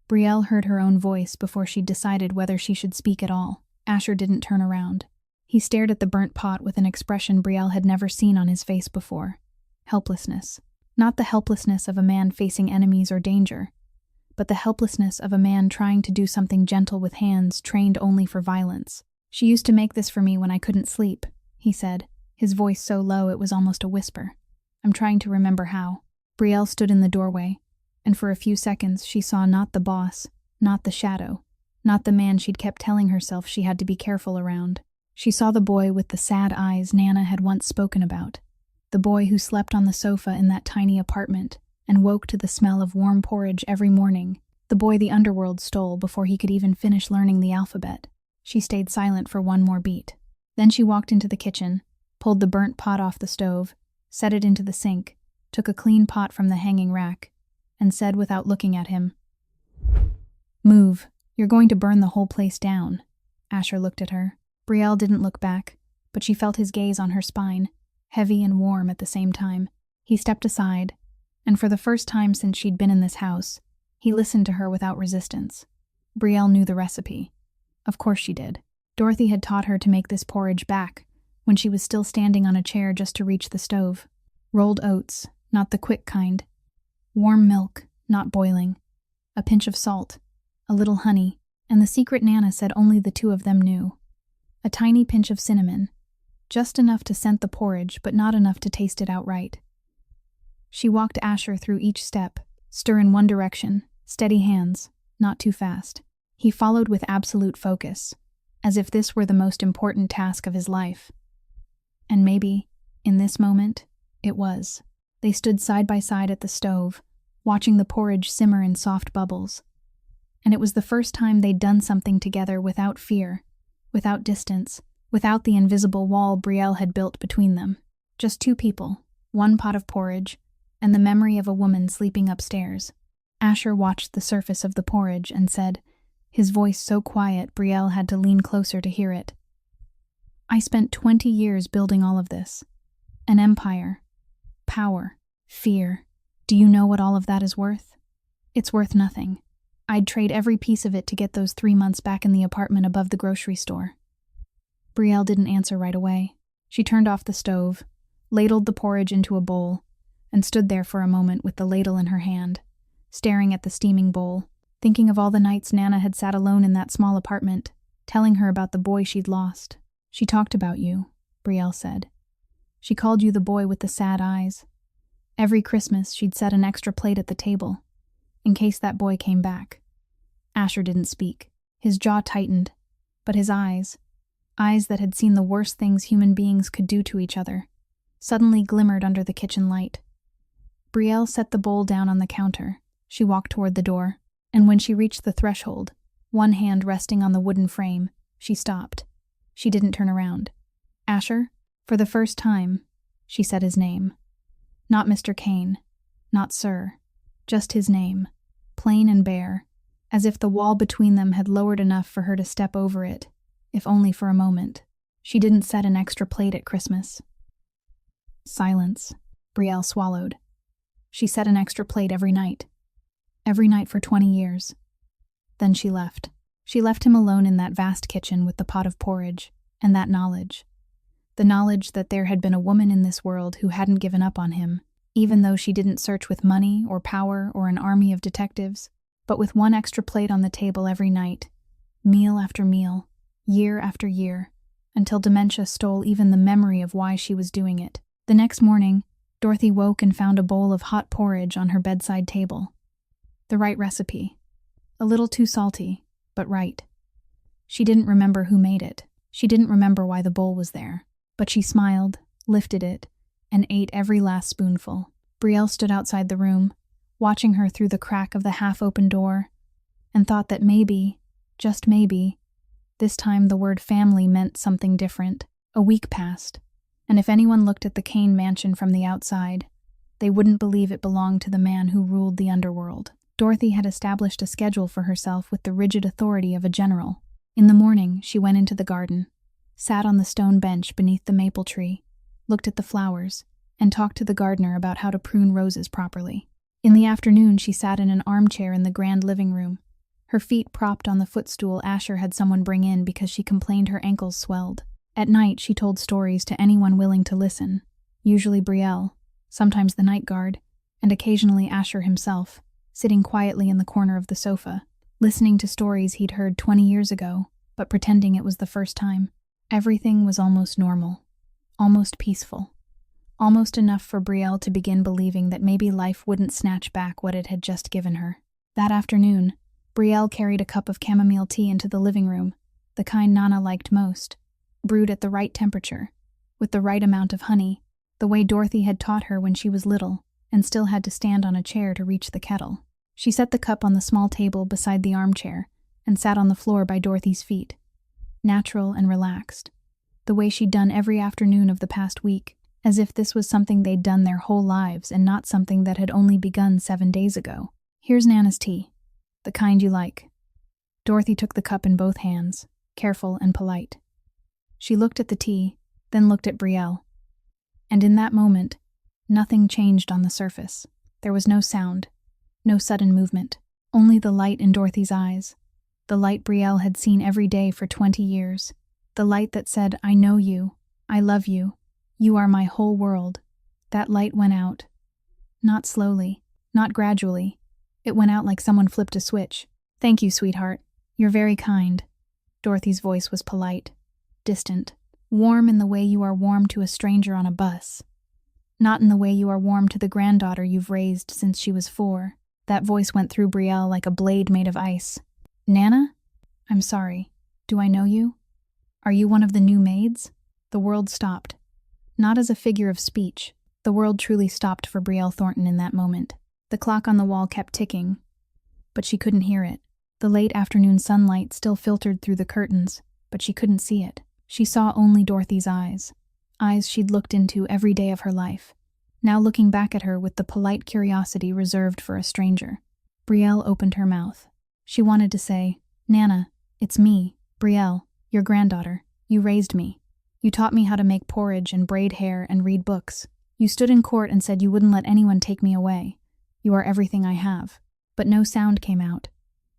Brielle heard her own voice before she decided whether she should speak at all. Asher didn't turn around. He stared at the burnt pot with an expression Brielle had never seen on his face before. Helplessness. Not the helplessness of a man facing enemies or danger, but the helplessness of a man trying to do something gentle with hands trained only for violence. "She used to make this for me when I couldn't sleep," he said, his voice so low it was almost a whisper. "I'm trying to remember how." Brielle stood in the doorway, and for a few seconds she saw not the boss, not the shadow, not the man she'd kept telling herself she had to be careful around. She saw the boy with the sad eyes Nana had once spoken about, the boy who slept on the sofa in that tiny apartment and woke to the smell of warm porridge every morning, the boy the underworld stole before he could even finish learning the alphabet. She stayed silent for one more beat. Then she walked into the kitchen, pulled the burnt pot off the stove, set it into the sink, took a clean pot from the hanging rack, and said without looking at him, "Move. You're going to burn the whole place down." Asher looked at her. Brielle didn't look back, but she felt his gaze on her spine, heavy and warm at the same time. He stepped aside, and for the first time since she'd been in this house, he listened to her without resistance. Brielle knew the recipe. Of course she did. Dorothy had taught her to make this porridge back, when she was still standing on a chair just to reach the stove. Rolled oats, not the quick kind. Warm milk, not boiling. A pinch of salt, a little honey, and the secret Nana said only the two of them knew. A tiny pinch of cinnamon, just enough to scent the porridge but not enough to taste it outright. She walked Asher through each step, stir in one direction, steady hands, not too fast. He followed with absolute focus, as if this were the most important task of his life. And maybe, in this moment, it was. They stood side by side at the stove, watching the porridge simmer in soft bubbles. And it was the first time they'd done something together without fear, without distance, without the invisible wall Brielle had built between them. Just two people, one pot of porridge, and the memory of a woman sleeping upstairs. Asher watched the surface of the porridge and said, his voice so quiet Brielle had to lean closer to hear it, "I spent 20 years building all of this. An empire. Power. Fear. Do you know what all of that is worth? It's worth nothing. I'd trade every piece of it to get those 3 months back in the apartment above the grocery store." Brielle didn't answer right away. She turned off the stove, ladled the porridge into a bowl, and stood there for a moment with the ladle in her hand, staring at the steaming bowl, thinking of all the nights Nana had sat alone in that small apartment, telling her about the boy she'd lost. "She talked about you," Brielle said. "She called you the boy with the sad eyes. Every Christmas she'd set an extra plate at the table, in case that boy came back." Asher didn't speak. His jaw tightened, but his eyes that had seen the worst things human beings could do to each other, suddenly glimmered under the kitchen light. Brielle set the bowl down on the counter. She walked toward the door, and when she reached the threshold, one hand resting on the wooden frame, she stopped. She didn't turn around. "Asher?" For the first time, she said his name. Not Mr. Kaine, not sir. Just his name, plain and bare, as if the wall between them had lowered enough for her to step over it, if only for a moment. She didn't set an extra plate at Christmas. Silence. Brielle swallowed. She set an extra plate every night. Every night for 20 years. Then she left. She left him alone in that vast kitchen with the pot of porridge, and that knowledge. The knowledge that there had been a woman in this world who hadn't given up on him, even though she didn't search with money or power or an army of detectives, but with one extra plate on the table every night, meal after meal, year after year, until dementia stole even the memory of why she was doing it. The next morning, Dorothy woke and found a bowl of hot porridge on her bedside table. The right recipe. A little too salty, but right. She didn't remember who made it. She didn't remember why the bowl was there. But she smiled, lifted it, and ate every last spoonful. Brielle stood outside the room, watching her through the crack of the half-open door, and thought that maybe, just maybe, this time the word family meant something different. A week passed, and if anyone looked at the Kaine mansion from the outside, they wouldn't believe it belonged to the man who ruled the underworld. Dorothy had established a schedule for herself with the rigid authority of a general. In the morning, she went into the garden, sat on the stone bench beneath the maple tree, looked at the flowers, and talked to the gardener about how to prune roses properly. In the afternoon, she sat in an armchair in the grand living room, her feet propped on the footstool Asher had someone bring in because she complained her ankles swelled. At night, she told stories to anyone willing to listen, usually Brielle, sometimes the night guard, and occasionally Asher himself, sitting quietly in the corner of the sofa, listening to stories he'd heard 20 years ago, but pretending it was the first time. Everything was almost normal, almost peaceful, almost enough for Brielle to begin believing that maybe life wouldn't snatch back what it had just given her. That afternoon, Brielle carried a cup of chamomile tea into the living room, the kind Nana liked most, brewed at the right temperature, with the right amount of honey, the way Dorothy had taught her when she was little and still had to stand on a chair to reach the kettle. She set the cup on the small table beside the armchair and sat on the floor by Dorothy's feet, natural and relaxed, the way she'd done every afternoon of the past week, as if this was something they'd done their whole lives and not something that had only begun 7 days ago. Here's Nana's tea, the kind you like. Dorothy took the cup in both hands, careful and polite. She looked at the tea, then looked at Brielle. And in that moment, nothing changed on the surface. There was no sound, no sudden movement, only the light in Dorothy's eyes, the light Brielle had seen every day for 20 years, the light that said, "I know you, I love you, you are my whole world." That light went out. Not slowly, not gradually. It went out like someone flipped a switch. "Thank you, sweetheart. You're very kind." Dorothy's voice was polite, distant, warm in the way you are warm to a stranger on a bus. Not in the way you are warm to the granddaughter you've raised since she was 4. That voice went through Brielle like a blade made of ice. "Nana? I'm sorry. Do I know you? Are you one of the new maids?" The world stopped. Not as a figure of speech. The world truly stopped for Brielle Thornton in that moment. The clock on the wall kept ticking, but she couldn't hear it. The late afternoon sunlight still filtered through the curtains, but she couldn't see it. She saw only Dorothy's eyes she'd looked into every day of her life, now looking back at her with the polite curiosity reserved for a stranger. Brielle opened her mouth. She wanted to say, "Nana, it's me, Brielle, your granddaughter. You raised me. You taught me how to make porridge and braid hair and read books. You stood in court and said you wouldn't let anyone take me away. You are everything I have." But no sound came out.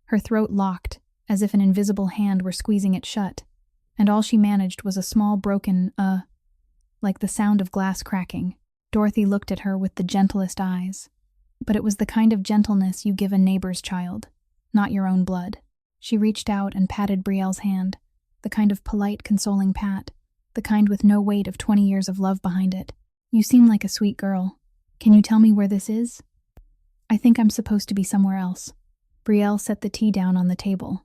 Her throat locked, as if an invisible hand were squeezing it shut, and all she managed was a small broken like the sound of glass cracking. Dorothy looked at her with the gentlest eyes, but it was the kind of gentleness you give a neighbor's child, not your own blood. She reached out and patted Brielle's hand, the kind of polite, consoling pat, the kind with no weight of 20 years of love behind it. "You seem like a sweet girl. Can you tell me where this is?" "I think I'm supposed to be somewhere else." Brielle set the tea down on the table.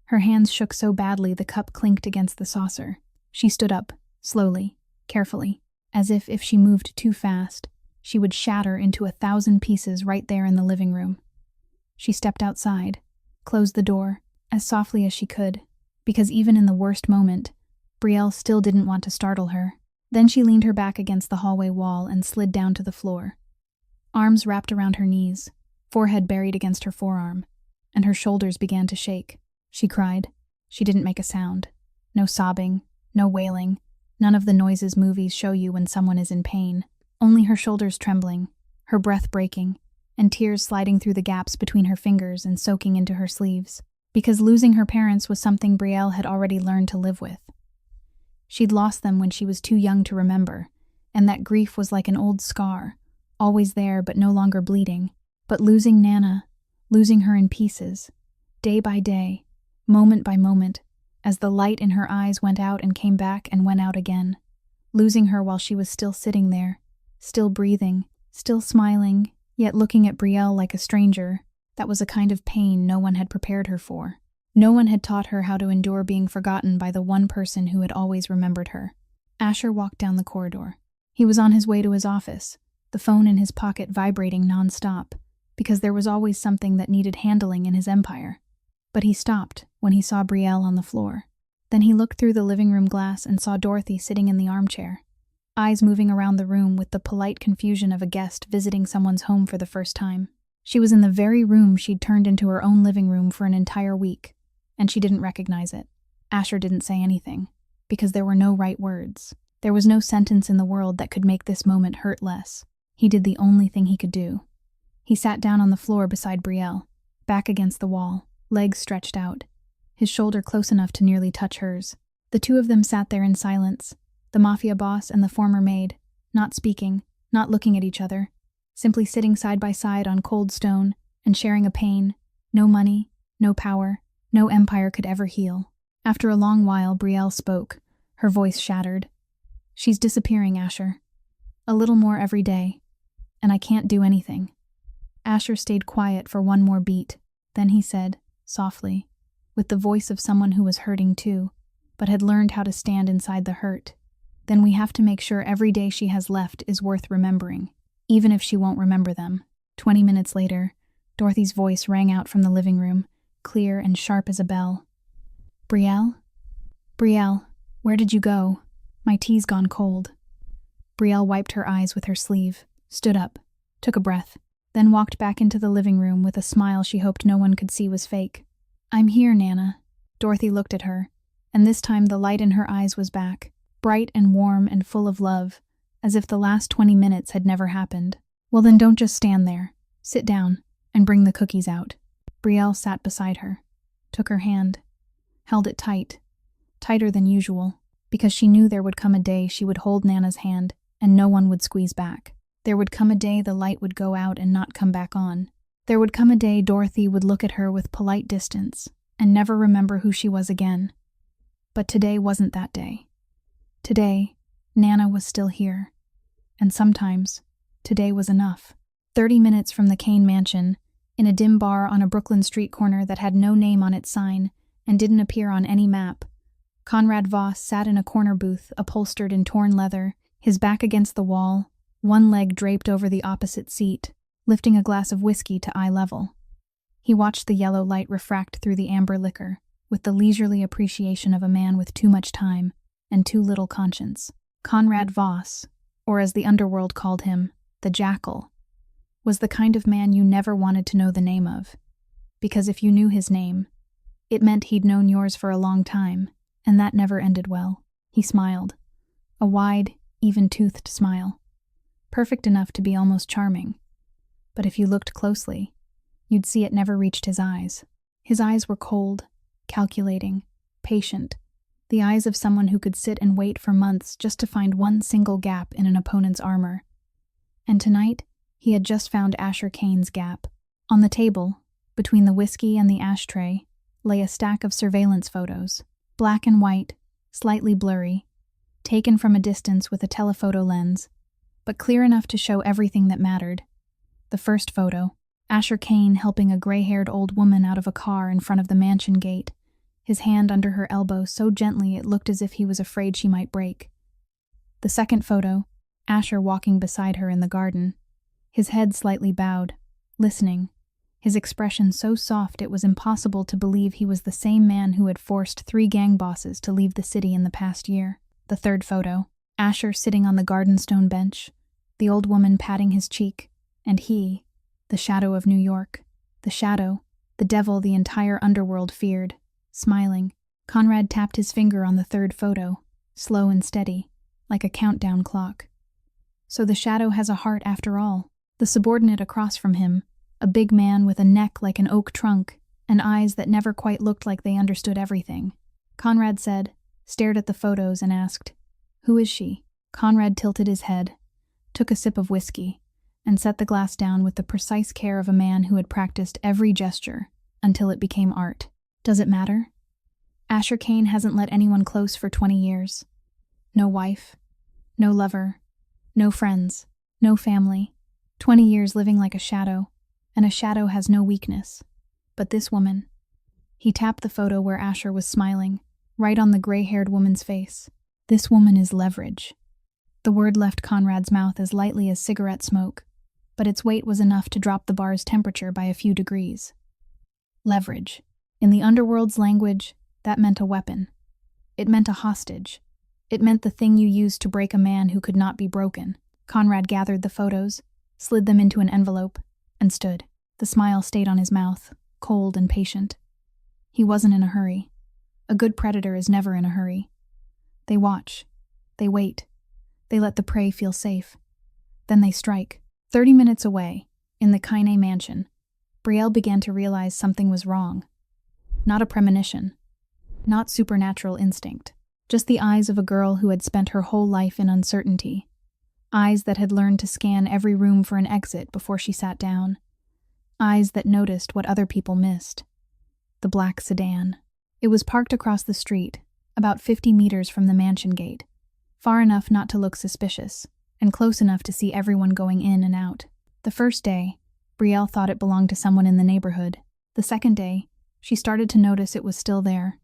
Her hands shook so badly the cup clinked against the saucer. She stood up, slowly, carefully, as if she moved too fast, she would shatter into 1,000 pieces right there in the living room. She stepped outside, closed the door, as softly as she could, because even in the worst moment, Brielle still didn't want to startle her. Then she leaned her back against the hallway wall and slid down to the floor. arms wrapped around her knees, forehead buried against her forearm, and her shoulders began to shake. She cried. She didn't make a sound. No sobbing, no wailing, none of the noises movies show you when someone is in pain. Only her shoulders trembling, her breath breaking, and tears sliding through the gaps between her fingers and soaking into her sleeves. Because losing her parents was something Brielle had already learned to live with. She'd lost them when she was too young to remember, and that grief was like an old scar, always there but no longer bleeding. But losing Nana, losing her in pieces, day by day, moment by moment, as the light in her eyes went out and came back and went out again. Losing her while she was still sitting there, still breathing, still smiling, yet looking at Brielle like a stranger. That was a kind of pain no one had prepared her for. No one had taught her how to endure being forgotten by the one person who had always remembered her. Asher walked down the corridor. He was on his way to his office, the phone in his pocket vibrating non-stop, because there was always something that needed handling in his empire. But he stopped when he saw Brielle on the floor. Then he looked through the living room glass and saw Dorothy sitting in the armchair, eyes moving around the room with the polite confusion of a guest visiting someone's home for the first time. She was in the very room she'd turned into her own living room for an entire week, and she didn't recognize it. Asher didn't say anything, because there were no right words. There was no sentence in the world that could make this moment hurt less. He did the only thing he could do. He sat down on the floor beside Brielle, back against the wall, legs stretched out, his shoulder close enough to nearly touch hers. The two of them sat there in silence, the Mafia boss and the former maid, not speaking, not looking at each other, simply sitting side by side on cold stone and sharing a pain no money, no power, no empire could ever heal. After a long while, Brielle spoke, her voice shattered. "She's disappearing, Asher. A little more every day, and I can't do anything." Asher stayed quiet for one more beat. Then he said, softly, with the voice of someone who was hurting too, but had learned how to stand inside the hurt, "Then we have to make sure every day she has left is worth remembering, even if she won't remember them." 20 minutes later, Dorothy's voice rang out from the living room, clear and sharp as a bell. "Brielle? Brielle, where did you go? My tea's gone cold." Brielle wiped her eyes with her sleeve, stood up, took a breath, then walked back into the living room with a smile she hoped no one could see was fake. "I'm here, Nana." Dorothy looked at her, and this time the light in her eyes was back, bright and warm and full of love, as if the last 20 minutes had never happened. "Well then don't just stand there. Sit down, and bring the cookies out." Brielle sat beside her, took her hand, held it tight, tighter than usual, because she knew there would come a day she would hold Nana's hand and no one would squeeze back. There would come a day the light would go out and not come back on. There would come a day Dorothy would look at her with polite distance and never remember who she was again. But today wasn't that day. Today, Nana was still here. And sometimes, today was enough. 30 minutes from the Kaine mansion, in a dim bar on a Brooklyn street corner that had no name on its sign and didn't appear on any map, Conrad Voss sat in a corner booth upholstered in torn leather, his back against the wall, one leg draped over the opposite seat, lifting a glass of whiskey to eye level. He watched the yellow light refract through the amber liquor, with the leisurely appreciation of a man with too much time and too little conscience. Conrad Voss, or as the underworld called him, the Jackal, was the kind of man you never wanted to know the name of, because if you knew his name, it meant he'd known yours for a long time, and that never ended well. He smiled, a wide, even-toothed smile, perfect enough to be almost charming. But if you looked closely, you'd see it never reached his eyes. His eyes were cold, calculating, patient, the eyes of someone who could sit and wait for months just to find one single gap in an opponent's armor. And tonight, he had just found Asher Kaine's gap. On the table, between the whiskey and the ashtray, lay a stack of surveillance photos, black and white, slightly blurry, taken from a distance with a telephoto lens, but clear enough to show everything that mattered. The first photo, Asher Kaine helping a gray-haired old woman out of a car in front of the mansion gate, his hand under her elbow so gently it looked as if he was afraid she might break. The second photo, Asher walking beside her in the garden, his head slightly bowed, listening, his expression so soft it was impossible to believe he was the same man who had forced 3 gang bosses to leave the city in the past year. The third photo, Asher sitting on the garden stone bench, the old woman patting his cheek, And he, the shadow of New York, the shadow, the devil the entire underworld feared, smiling, Conrad tapped his finger on the third photo, slow and steady, like a countdown clock. So the shadow has a heart after all. The subordinate across from him, a big man with a neck like an oak trunk and eyes that never quite looked like they understood everything. Conrad said, stared at the photos and asked, "Who is she?" Conrad tilted his head, took a sip of whiskey, and set the glass down with the precise care of a man who had practiced every gesture until it became art. Does it matter? Asher Kaine hasn't let anyone close for 20 years. No wife, no lover, no friends, no family. 20 years living like a shadow, and a shadow has no weakness. But this woman. He tapped the photo where Asher was smiling, right on the gray-haired woman's face. This woman is leverage. The word left Conrad's mouth as lightly as cigarette smoke, but its weight was enough to drop the bar's temperature by a few degrees. Leverage. In the underworld's language, that meant a weapon. It meant a hostage. It meant the thing you used to break a man who could not be broken. Conrad gathered the photos, slid them into an envelope, and stood. The smile stayed on his mouth, cold and patient. He wasn't in a hurry. A good predator is never in a hurry. They watch. They wait. They let the prey feel safe. Then they strike. 30 minutes away, in the Kaine mansion, Brielle began to realize something was wrong. Not a premonition. Not supernatural instinct. Just the eyes of a girl who had spent her whole life in uncertainty. Eyes that had learned to scan every room for an exit before she sat down. Eyes that noticed what other people missed. The black sedan. It was parked across the street, about 50 meters from the mansion gate, far enough not to look suspicious, and close enough to see everyone going in and out. The first day, Brielle thought it belonged to someone in the neighborhood. The second day, she started to notice it was still there.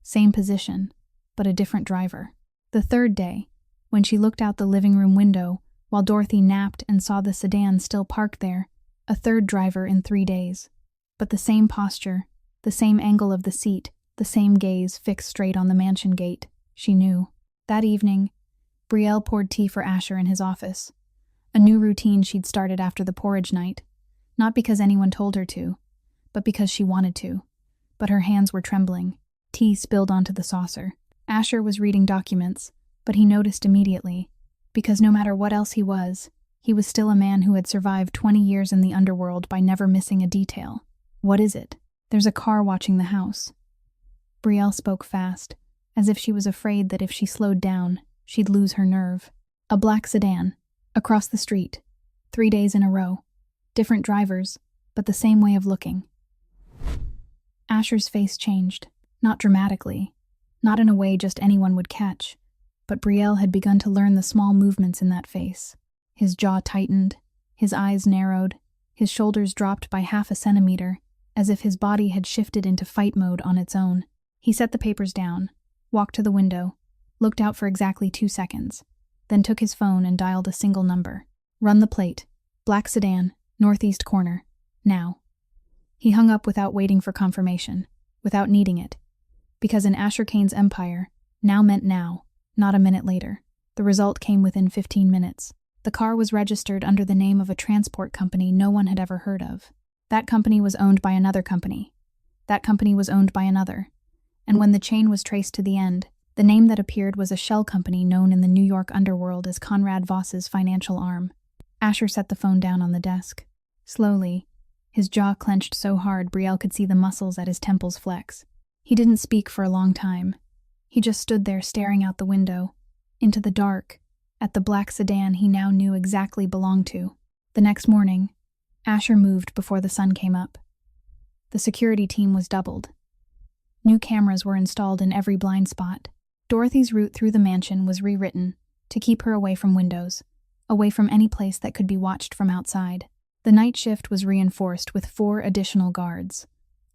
Same position, but a different driver. The third day, when she looked out the living room window while Dorothy napped and saw the sedan still parked there, a third driver in 3 days. But the same posture, the same angle of the seat, the same gaze fixed straight on the mansion gate, she knew. That evening, Brielle poured tea for Asher in his office. A new routine she'd started after the porridge night. Not because anyone told her to, but because she wanted to. But her hands were trembling. Tea spilled onto the saucer. Asher was reading documents, but he noticed immediately, because no matter what else he was still a man who had survived 20 years in the underworld by never missing a detail. What is it? There's a car watching the house. Brielle spoke fast, as if she was afraid that if she slowed down, she'd lose her nerve. A black sedan, across the street, 3 days in a row. Different drivers, but the same way of looking. Asher's face changed, not dramatically, not in a way just anyone would catch, but Brielle had begun to learn the small movements in that face. His jaw tightened, his eyes narrowed, his shoulders dropped by half a centimeter, as if his body had shifted into fight mode on its own. He set the papers down, walked to the window, looked out for exactly 2 seconds, then took his phone and dialed a single number. Run the plate. Black sedan, northeast corner. Now. He hung up without waiting for confirmation, without needing it. Because in Asher Kaine's empire, now meant now, not a minute later. The result came within 15 minutes. The car was registered under the name of a transport company no one had ever heard of. That company was owned by another company. That company was owned by another. And when the chain was traced to the end, the name that appeared was a shell company known in the New York underworld as Conrad Voss's financial arm. Asher set the phone down on the desk. Slowly, his jaw clenched so hard Brielle could see the muscles at his temples flex. He didn't speak for a long time. He just stood there staring out the window, into the dark, at the black sedan he now knew exactly belonged to. The next morning, Asher moved before the sun came up. The security team was doubled. New cameras were installed in every blind spot. Dorothy's route through the mansion was rewritten to keep her away from windows, away from any place that could be watched from outside. The night shift was reinforced with 4 additional guards,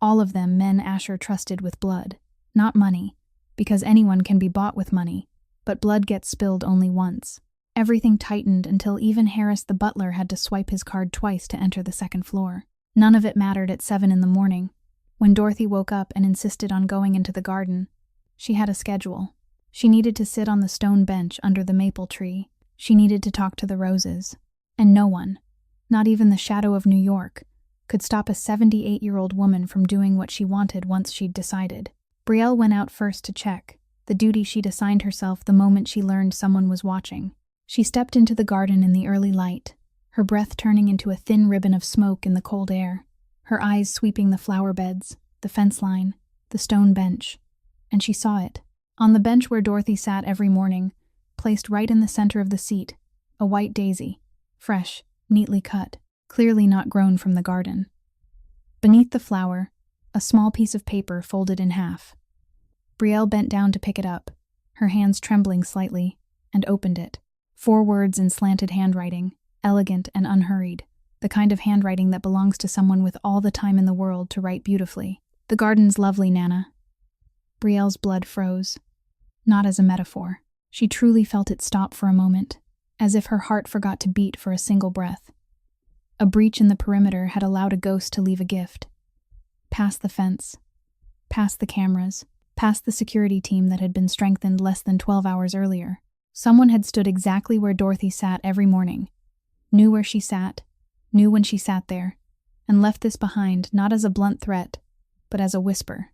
all of them men Asher trusted with blood, not money, because anyone can be bought with money, but blood gets spilled only once. Everything tightened until even Harris the butler had to swipe his card twice to enter the second floor. None of it mattered at 7 in the morning, when Dorothy woke up and insisted on going into the garden. She had a schedule. She needed to sit on the stone bench under the maple tree. She needed to talk to the roses. And no one, Not even the shadow of New York could stop a 78-year-old woman from doing what she wanted once she'd decided. Brielle went out first to check, the duty she'd assigned herself the moment she learned someone was watching. She stepped into the garden in the early light, her breath turning into a thin ribbon of smoke in the cold air, her eyes sweeping the flower beds, the fence line, the stone bench. And she saw it. On the bench where Dorothy sat every morning, placed right in the center of the seat, a white daisy, fresh, neatly cut, clearly not grown from the garden. Beneath the flower, a small piece of paper folded in half. Brielle bent down to pick it up, her hands trembling slightly, and opened it. 4 words in slanted handwriting, elegant and unhurried, the kind of handwriting that belongs to someone with all the time in the world to write beautifully. "The garden's lovely, Nana." Brielle's blood froze. Not as a metaphor. She truly felt it stop for a moment, as if her heart forgot to beat for a single breath. A breach in the perimeter had allowed a ghost to leave a gift. Past the fence, past the cameras, past the security team that had been strengthened less than 12 hours earlier. Someone had stood exactly where Dorothy sat every morning, knew where she sat, knew when she sat there, and left this behind not as a blunt threat, but as a whisper.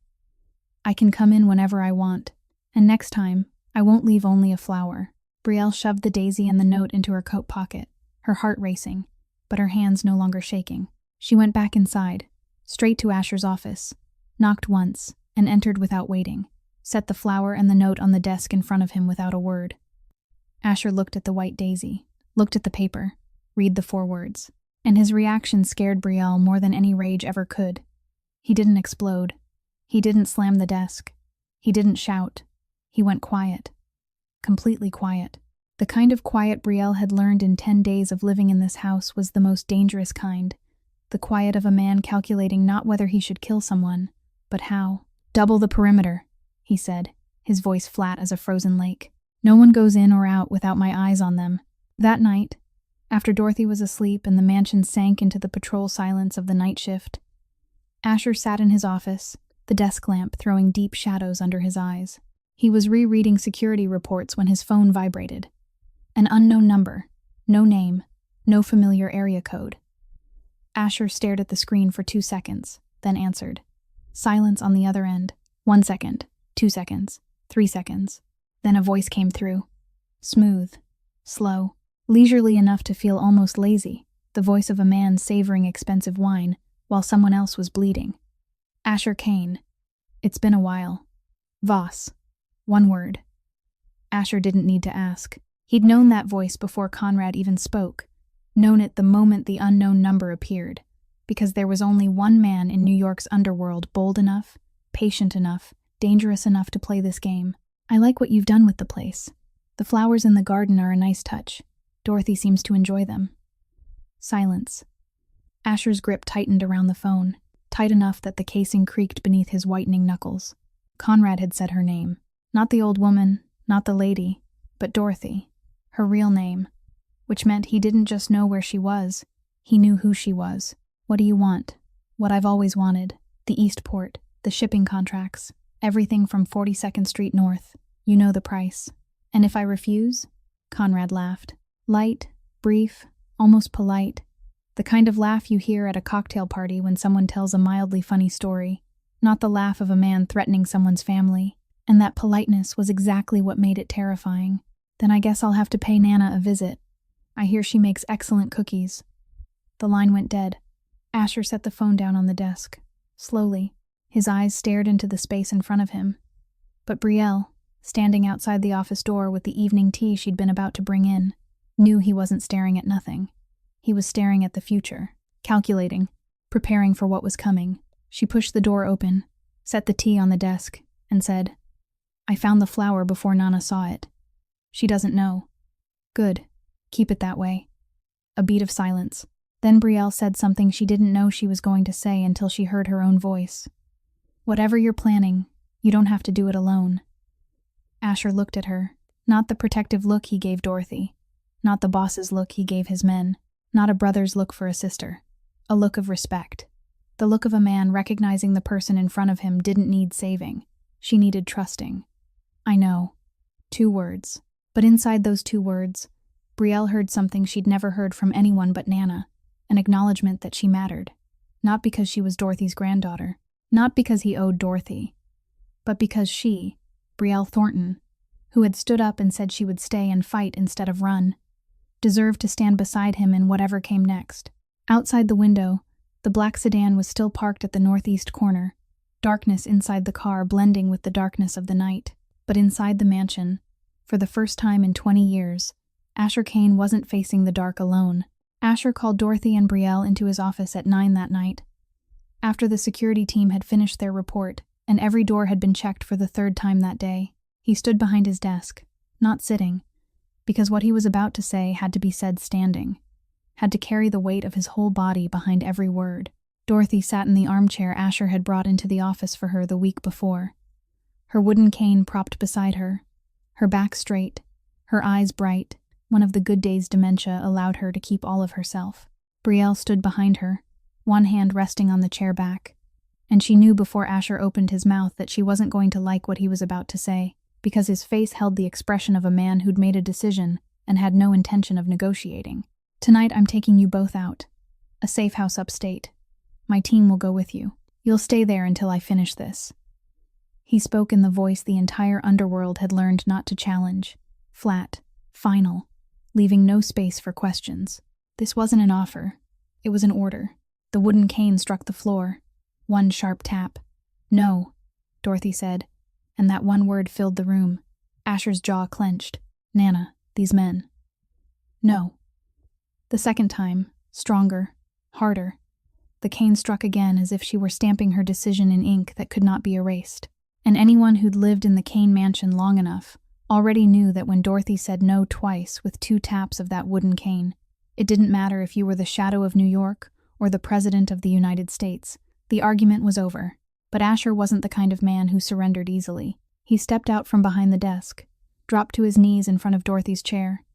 "I can come in whenever I want, and next time, I won't leave only a flower." Brielle shoved the daisy and the note into her coat pocket, her heart racing, but her hands no longer shaking. She went back inside, straight to Asher's office, knocked once, and entered without waiting, set the flower and the note on the desk in front of him without a word. Asher looked at the white daisy, looked at the paper, read the 4 words, and his reaction scared Brielle more than any rage ever could. He didn't explode. He didn't slam the desk. He didn't shout. He went quiet. Completely quiet. The kind of quiet Brielle had learned in 10 days of living in this house was the most dangerous kind. The quiet of a man calculating not whether he should kill someone, but how. "Double the perimeter," he said, his voice flat as a frozen lake. "No one goes in or out without my eyes on them." That night, after Dorothy was asleep and the mansion sank into the patrol silence of the night shift, Asher sat in his office, the desk lamp throwing deep shadows under his eyes. He was rereading security reports when his phone vibrated. An unknown number, no name, no familiar area code. Asher stared at the screen for 2 seconds, then answered. Silence on the other end. 1 second, 2 seconds, 3 seconds. Then a voice came through. Smooth, slow, leisurely enough to feel almost lazy, the voice of a man savoring expensive wine while someone else was bleeding. "Asher Kaine. It's been a while. Voss." 1 word. Asher didn't need to ask. He'd known that voice before Conrad even spoke, known it the moment the unknown number appeared, because there was only one man in New York's underworld bold enough, patient enough, dangerous enough to play this game. "I like what you've done with the place. The flowers in the garden are a nice touch. Dorothy seems to enjoy them." Silence. Asher's grip tightened around the phone, tight enough that the casing creaked beneath his whitening knuckles. Conrad had said her name. Not the old woman, not the lady, but Dorothy. Her real name. Which meant he didn't just know where she was, he knew who she was. "What do you want?" "What I've always wanted. The Eastport, the shipping contracts, everything from 42nd Street North. You know the price." "And if I refuse?" Conrad laughed. Light, brief, almost polite. The kind of laugh you hear at a cocktail party when someone tells a mildly funny story. Not the laugh of a man threatening someone's family. And that politeness was exactly what made it terrifying. "Then I guess I'll have to pay Nana a visit. I hear she makes excellent cookies." The line went dead. Asher set the phone down on the desk. Slowly, his eyes stared into the space in front of him. But Brielle, standing outside the office door with the evening tea she'd been about to bring in, knew he wasn't staring at nothing. He was staring at the future, calculating, preparing for what was coming. She pushed the door open, set the tea on the desk, and said, "I found the flower before Nana saw it. She doesn't know." "Good. Keep it that way." A beat of silence. Then Brielle said something she didn't know she was going to say until she heard her own voice. "Whatever you're planning, you don't have to do it alone." Asher looked at her, not the protective look he gave Dorothy, not the boss's look he gave his men, not a brother's look for a sister. A look of respect. The look of a man recognizing the person in front of him didn't need saving. She needed trusting. "I know." 2 words. But inside those 2 words, Brielle heard something she'd never heard from anyone but Nana. an acknowledgement that she mattered. Not because she was Dorothy's granddaughter, not because he owed Dorothy, but because she, Brielle Thornton, who had stood up and said she would stay and fight instead of run, deserved to stand beside him in whatever came next. Outside the window, the black sedan was still parked at the northeast corner, darkness inside the car blending with the darkness of the night. But inside the mansion, for the first time in 20 years, Asher Kaine wasn't facing the dark alone. Asher called Dorothy and Brielle into his office at 9 that night. After the security team had finished their report, and every door had been checked for the third time that day, he stood behind his desk, not sitting, because what he was about to say had to be said standing, had to carry the weight of his whole body behind every word. Dorothy sat in the armchair Asher had brought into the office for her the week before, her wooden cane propped beside her, her back straight, her eyes bright. One of the good days' dementia allowed her to keep all of herself. Brielle stood behind her, one hand resting on the chair back, and she knew before Asher opened his mouth that she wasn't going to like what he was about to say, because his face held the expression of a man who'd made a decision and had no intention of negotiating. "Tonight I'm taking you both out. A safe house upstate. My team will go with you. You'll stay there until I finish this." He spoke in the voice the entire underworld had learned not to challenge. Flat, final, leaving no space for questions. This wasn't an offer. It was an order. The wooden cane struck the floor. One sharp tap. "No," Dorothy said, and that one word filled the room. Asher's jaw clenched. "Nana, these men." "No." The second time, stronger, harder. The cane struck again as if she were stamping her decision in ink that could not be erased. And anyone who'd lived in the Kaine mansion long enough already knew that when Dorothy said no twice with 2 taps of that wooden cane, it didn't matter if you were the shadow of New York or the President of the United States. The argument was over. But Asher wasn't the kind of man who surrendered easily. He stepped out from behind the desk, dropped to his knees in front of Dorothy's chair,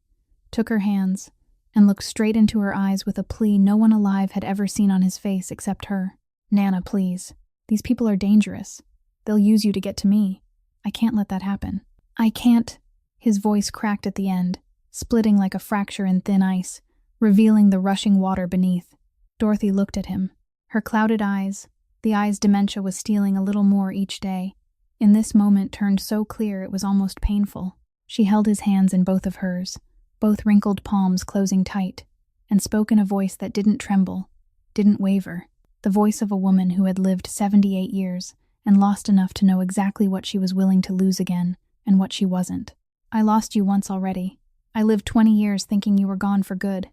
took her hands, and looked straight into her eyes with a plea no one alive had ever seen on his face except her. "Nana, please. These people are dangerous. They'll use you to get to me. I can't let that happen. I can't." His voice cracked at the end, splitting like a fracture in thin ice, revealing the rushing water beneath. Dorothy looked at him. Her clouded eyes, the eyes dementia was stealing a little more each day, in this moment turned so clear it was almost painful. She held his hands in both of hers, both wrinkled palms closing tight, and spoke in a voice that didn't tremble, didn't waver, the voice of a woman who had lived 78 years and lost enough to know exactly what she was willing to lose again and what she wasn't. "I lost you once already. I lived 20 years thinking you were gone for good.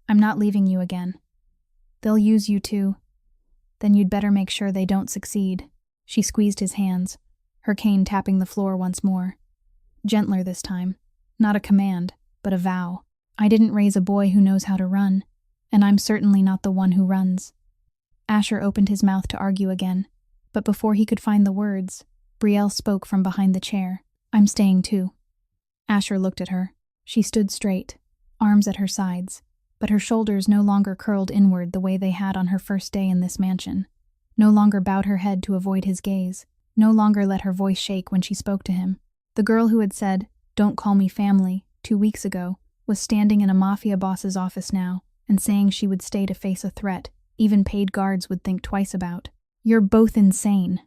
I'm not leaving you again. They'll use you too. Then you'd better make sure they don't succeed." She squeezed his hands, her cane tapping the floor once more. Gentler this time. Not a command, but a vow. "I didn't raise a boy who knows how to run, and I'm certainly not the one who runs." Asher opened his mouth to argue again, but before he could find the words, Brielle spoke from behind the chair. "I'm staying too." Asher looked at her. She stood straight, arms at her sides, but her shoulders no longer curled inward the way they had on her first day in this mansion, no longer bowed her head to avoid his gaze, no longer let her voice shake when she spoke to him. The girl who had said, "Don't call me family," 2 weeks ago, was standing in a Mafia boss's office now and saying she would stay to face a threat even paid guards would think twice about. "You're both insane,"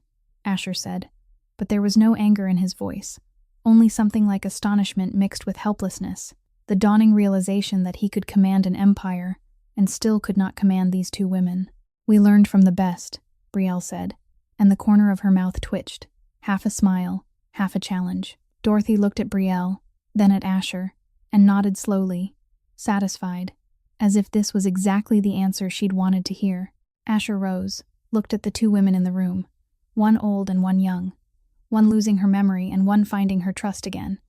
Asher said, but there was no anger in his voice, only something like astonishment mixed with helplessness, the dawning realization that he could command an empire and still could not command these 2 women. "We learned from the best," Brielle said, and the corner of her mouth twitched, half a smile, half a challenge. Dorothy looked at Brielle, then at Asher, and nodded slowly, satisfied, as if this was exactly the answer she'd wanted to hear. Asher rose, looked at the 2 women in the room, one old and one young, one losing her memory and one finding her trust again.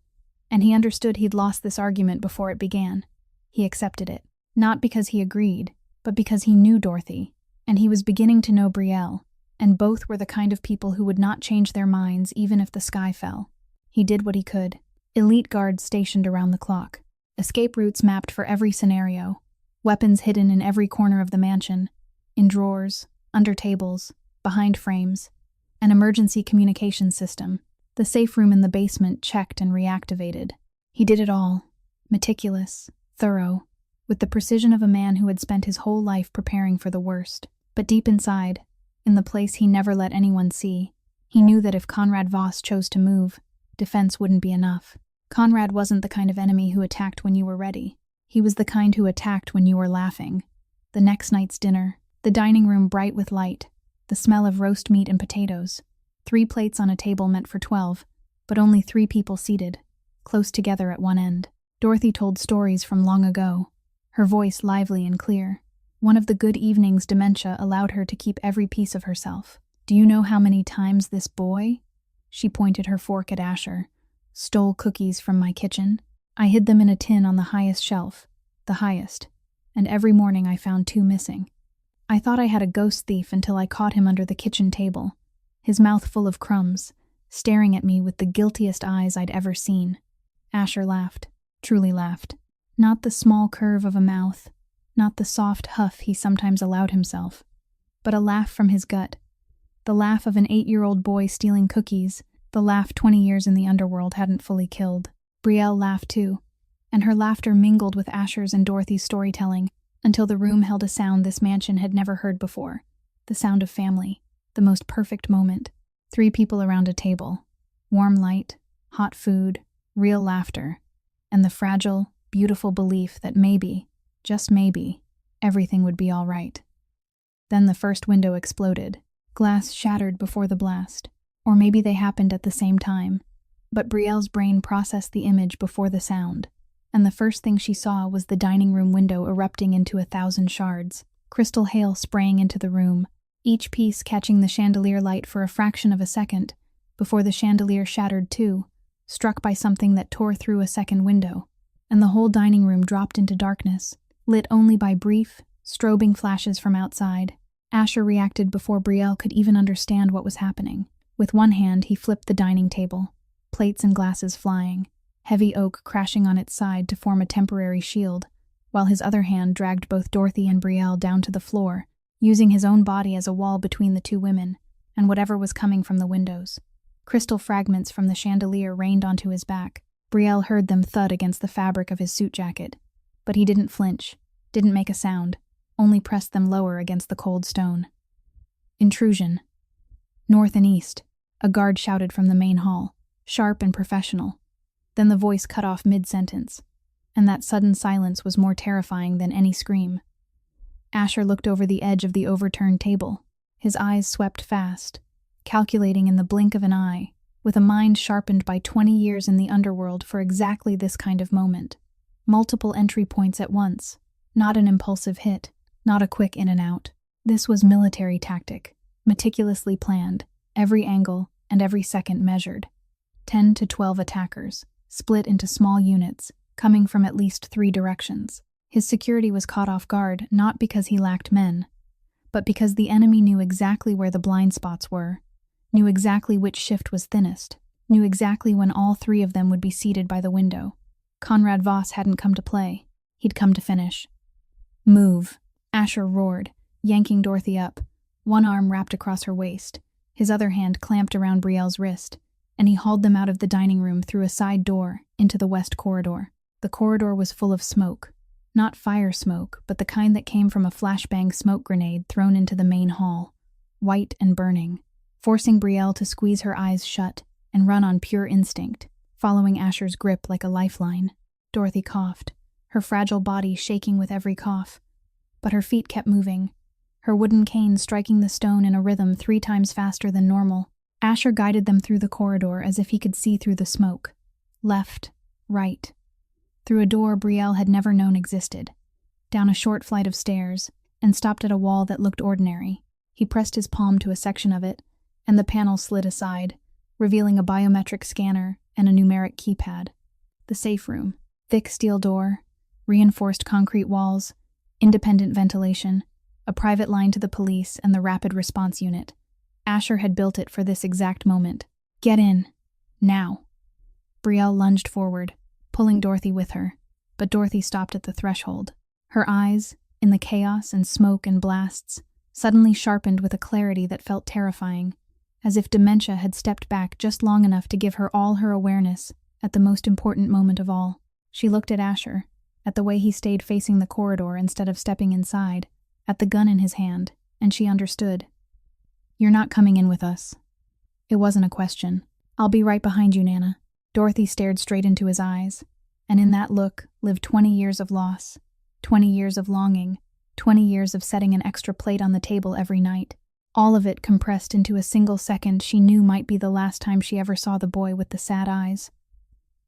And he understood he'd lost this argument before it began. He accepted it, not because he agreed, but because he knew Dorothy, and he was beginning to know Brielle, and both were the kind of people who would not change their minds even if the sky fell. He did what he could. Elite guards stationed around the clock, escape routes mapped for every scenario, weapons hidden in every corner of the mansion, in drawers, under tables, behind frames, an emergency communication system, the safe room in the basement checked and reactivated. He did it all, meticulous, thorough, with the precision of a man who had spent his whole life preparing for the worst. But deep inside, in the place he never let anyone see, he knew that if Conrad Voss chose to move, defense wouldn't be enough. Conrad wasn't the kind of enemy who attacked when you were ready. He was the kind who attacked when you were laughing. The next night's dinner, the dining room bright with light, the smell of roast meat and potatoes. 3 plates on a table meant for 12, but only 3 people seated, close together at one end. Dorothy told stories from long ago, her voice lively and clear. One of the good evenings dementia allowed her to keep every piece of herself. "Do you know how many times this boy," she pointed her fork at Asher, "stole cookies from my kitchen? I hid them in a tin on the highest shelf, the highest, and every morning I found 2 missing. I thought I had a ghost thief until I caught him under the kitchen table, his mouth full of crumbs, staring at me with the guiltiest eyes I'd ever seen." Asher laughed, truly laughed. Not the small curve of a mouth, not the soft huff he sometimes allowed himself, but a laugh from his gut. The laugh of an 8-year-old boy stealing cookies, the laugh 20 years in the underworld hadn't fully killed. Brielle laughed too, and her laughter mingled with Asher's and Dorothy's storytelling until the room held a sound this mansion had never heard before, the sound of family, the most perfect moment. 3 people around a table, warm light, hot food, real laughter, and the fragile, beautiful belief that maybe, just maybe, everything would be all right. Then the first window exploded. Glass shattered before the blast. Or maybe they happened at the same time. But Brielle's brain processed the image before the sound, and the first thing she saw was the dining room window erupting into 1,000 shards, crystal hail spraying into the room, each piece catching the chandelier light for a fraction of a second, before the chandelier shattered too, struck by something that tore through a second window, and the whole dining room dropped into darkness, lit only by brief, strobing flashes from outside. Asher reacted before Brielle could even understand what was happening. With one hand, he flipped the dining table, plates and glasses flying, heavy oak crashing on its side to form a temporary shield, while his other hand dragged both Dorothy and Brielle down to the floor, using his own body as a wall between the 2 women and whatever was coming from the windows. Crystal fragments from the chandelier rained onto his back. Brielle heard them thud against the fabric of his suit jacket, but he didn't flinch, didn't make a sound, only pressed them lower against the cold stone. Intrusion. North and east, a guard shouted from the main hall, sharp and professional. Then the voice cut off mid-sentence, and that sudden silence was more terrifying than any scream. Asher looked over the edge of the overturned table. His eyes swept fast, calculating in the blink of an eye, with a mind sharpened by 20 years in the underworld for exactly this kind of moment. Multiple entry points at once, not an impulsive hit, not a quick in and out. This was military tactic, meticulously planned, every angle and every second measured. 10 to 12 attackers, split into small units, coming from at least 3 directions. His security was caught off guard not because he lacked men, but because the enemy knew exactly where the blind spots were, knew exactly which shift was thinnest, knew exactly when all 3 of them would be seated by the window. Conrad Voss hadn't come to play. He'd come to finish. "Move," Asher roared, yanking Dorothy up, one arm wrapped across her waist, his other hand clamped around Brielle's wrist, and he hauled them out of the dining room through a side door into the west corridor. The corridor was full of smoke. Not fire smoke, but the kind that came from a flashbang smoke grenade thrown into the main hall, white and burning, forcing Brielle to squeeze her eyes shut and run on pure instinct, following Asher's grip like a lifeline. Dorothy coughed, her fragile body shaking with every cough, but her feet kept moving, her wooden cane striking the stone in a rhythm 3 times faster than normal. Asher guided them through the corridor as if he could see through the smoke. Left, right, through a door Brielle had never known existed, down a short flight of stairs, and stopped at a wall that looked ordinary. He pressed his palm to a section of it, and the panel slid aside, revealing a biometric scanner and a numeric keypad. The safe room. Thick steel door, reinforced concrete walls, independent ventilation, a private line to the police and the rapid response unit. Asher had built it for this exact moment. "Get in. Now." Brielle lunged forward, pulling Dorothy with her, but Dorothy stopped at the threshold. Her eyes, in the chaos and smoke and blasts, suddenly sharpened with a clarity that felt terrifying, as if dementia had stepped back just long enough to give her all her awareness at the most important moment of all. She looked at Asher, at the way he stayed facing the corridor instead of stepping inside, at the gun in his hand, and she understood. "You're not coming in with us." It wasn't a question. "I'll be right behind you, Nana." Dorothy stared straight into his eyes, and in that look lived 20 years of loss, 20 years of longing, 20 years of setting an extra plate on the table every night. All of it compressed into a single second she knew might be the last time she ever saw the boy with the sad eyes.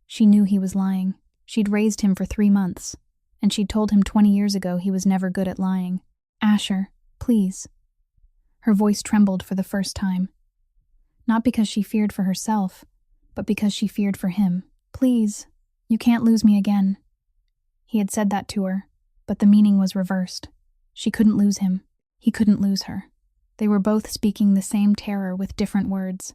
She knew he was lying. She'd raised him for 3 months, and she'd told him 20 years ago he was never good at lying. "Asher, please." Her voice trembled for the first time. Not because she feared for herself, but because she feared for him. "Please, you can't lose me again." He had said that to her, but the meaning was reversed. She couldn't lose him. He couldn't lose her. They were both speaking the same terror with different words.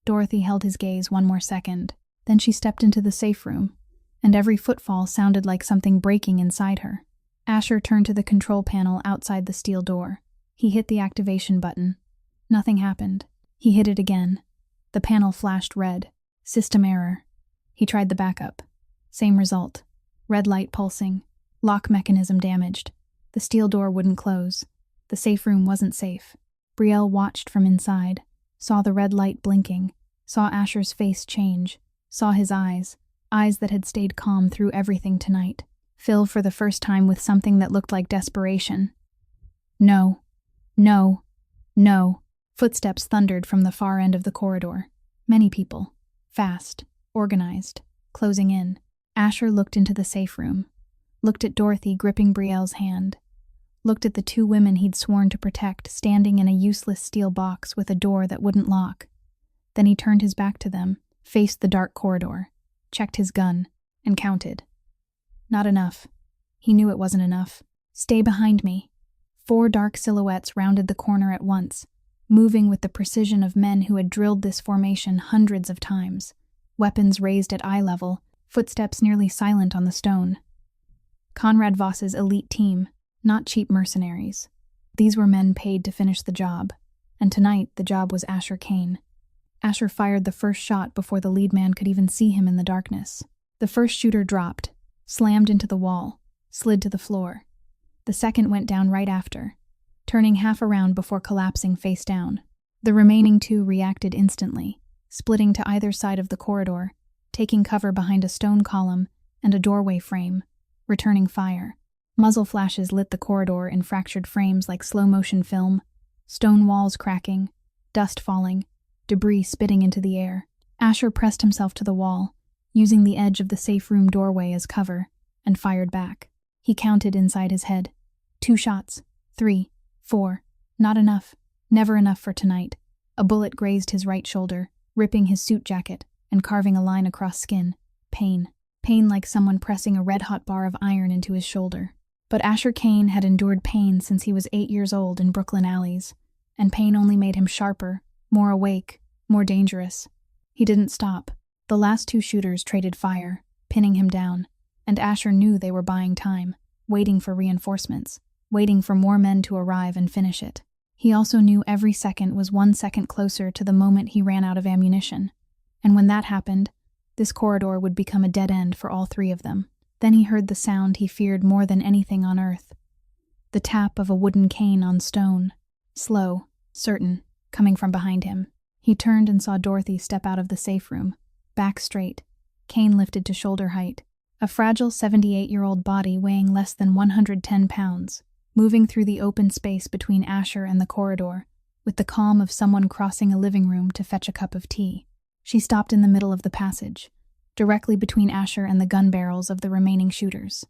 Dorothy held his gaze one more second. Then she stepped into the safe room, and every footfall sounded like something breaking inside her. Asher turned to the control panel outside the steel door. He hit the activation button. Nothing happened. He hit it again. The panel flashed red. System error. He tried the backup. Same result. Red light pulsing. Lock mechanism damaged. The steel door wouldn't close. The safe room wasn't safe. Brielle watched from inside, saw the red light blinking, saw Asher's face change, saw his eyes that had stayed calm through everything tonight, fill for the first time with something that looked like desperation. "No. No. No." Footsteps thundered from the far end of the corridor. Many people. Fast. Organized. Closing in. Asher looked into the safe room. Looked at Dorothy gripping Brielle's hand. Looked at the 2 women he'd sworn to protect standing in a useless steel box with a door that wouldn't lock. Then he turned his back to them, faced the dark corridor, checked his gun, and counted. Not enough. He knew it wasn't enough. "Stay behind me." 4 dark silhouettes rounded the corner at once, moving with the precision of men who had drilled this formation hundreds of times, weapons raised at eye level, footsteps nearly silent on the stone. Conrad Voss's elite team, not cheap mercenaries. These were men paid to finish the job, and tonight the job was Asher Kaine. Asher fired the first shot before the lead man could even see him in the darkness. The first shooter dropped, slammed into the wall, slid to the floor. The second went down right after, turning half around before collapsing face down. The remaining 2 reacted instantly, splitting to either side of the corridor, taking cover behind a stone column and a doorway frame, returning fire. Muzzle flashes lit the corridor in fractured frames like slow-motion film, stone walls cracking, dust falling, debris spitting into the air. Asher pressed himself to the wall, using the edge of the safe room doorway as cover, and fired back. He counted inside his head. 2 shots, 3, 4, not enough, never enough for tonight. A bullet grazed his right shoulder, ripping his suit jacket and carving a line across skin. Pain. Pain like someone pressing a red-hot bar of iron into his shoulder. But Asher Kaine had endured pain since he was 8 years old in Brooklyn alleys, and pain only made him sharper, more awake, more dangerous. He didn't stop. The last 2 shooters traded fire, pinning him down, and Asher knew they were buying time, waiting for reinforcements, waiting for more men to arrive and finish it. He also knew every second was 1 second closer to the moment he ran out of ammunition, and when that happened, this corridor would become a dead end for all 3 of them. Then he heard the sound he feared more than anything on earth. The tap of a wooden cane on stone. Slow, certain, coming from behind him. He turned and saw Dorothy step out of the safe room, back straight, cane lifted to shoulder height. A fragile 78-year-old body weighing less than 110 pounds, moving through the open space between Asher and the corridor, with the calm of someone crossing a living room to fetch a cup of tea. She stopped in the middle of the passage, directly between Asher and the gun barrels of the remaining shooters.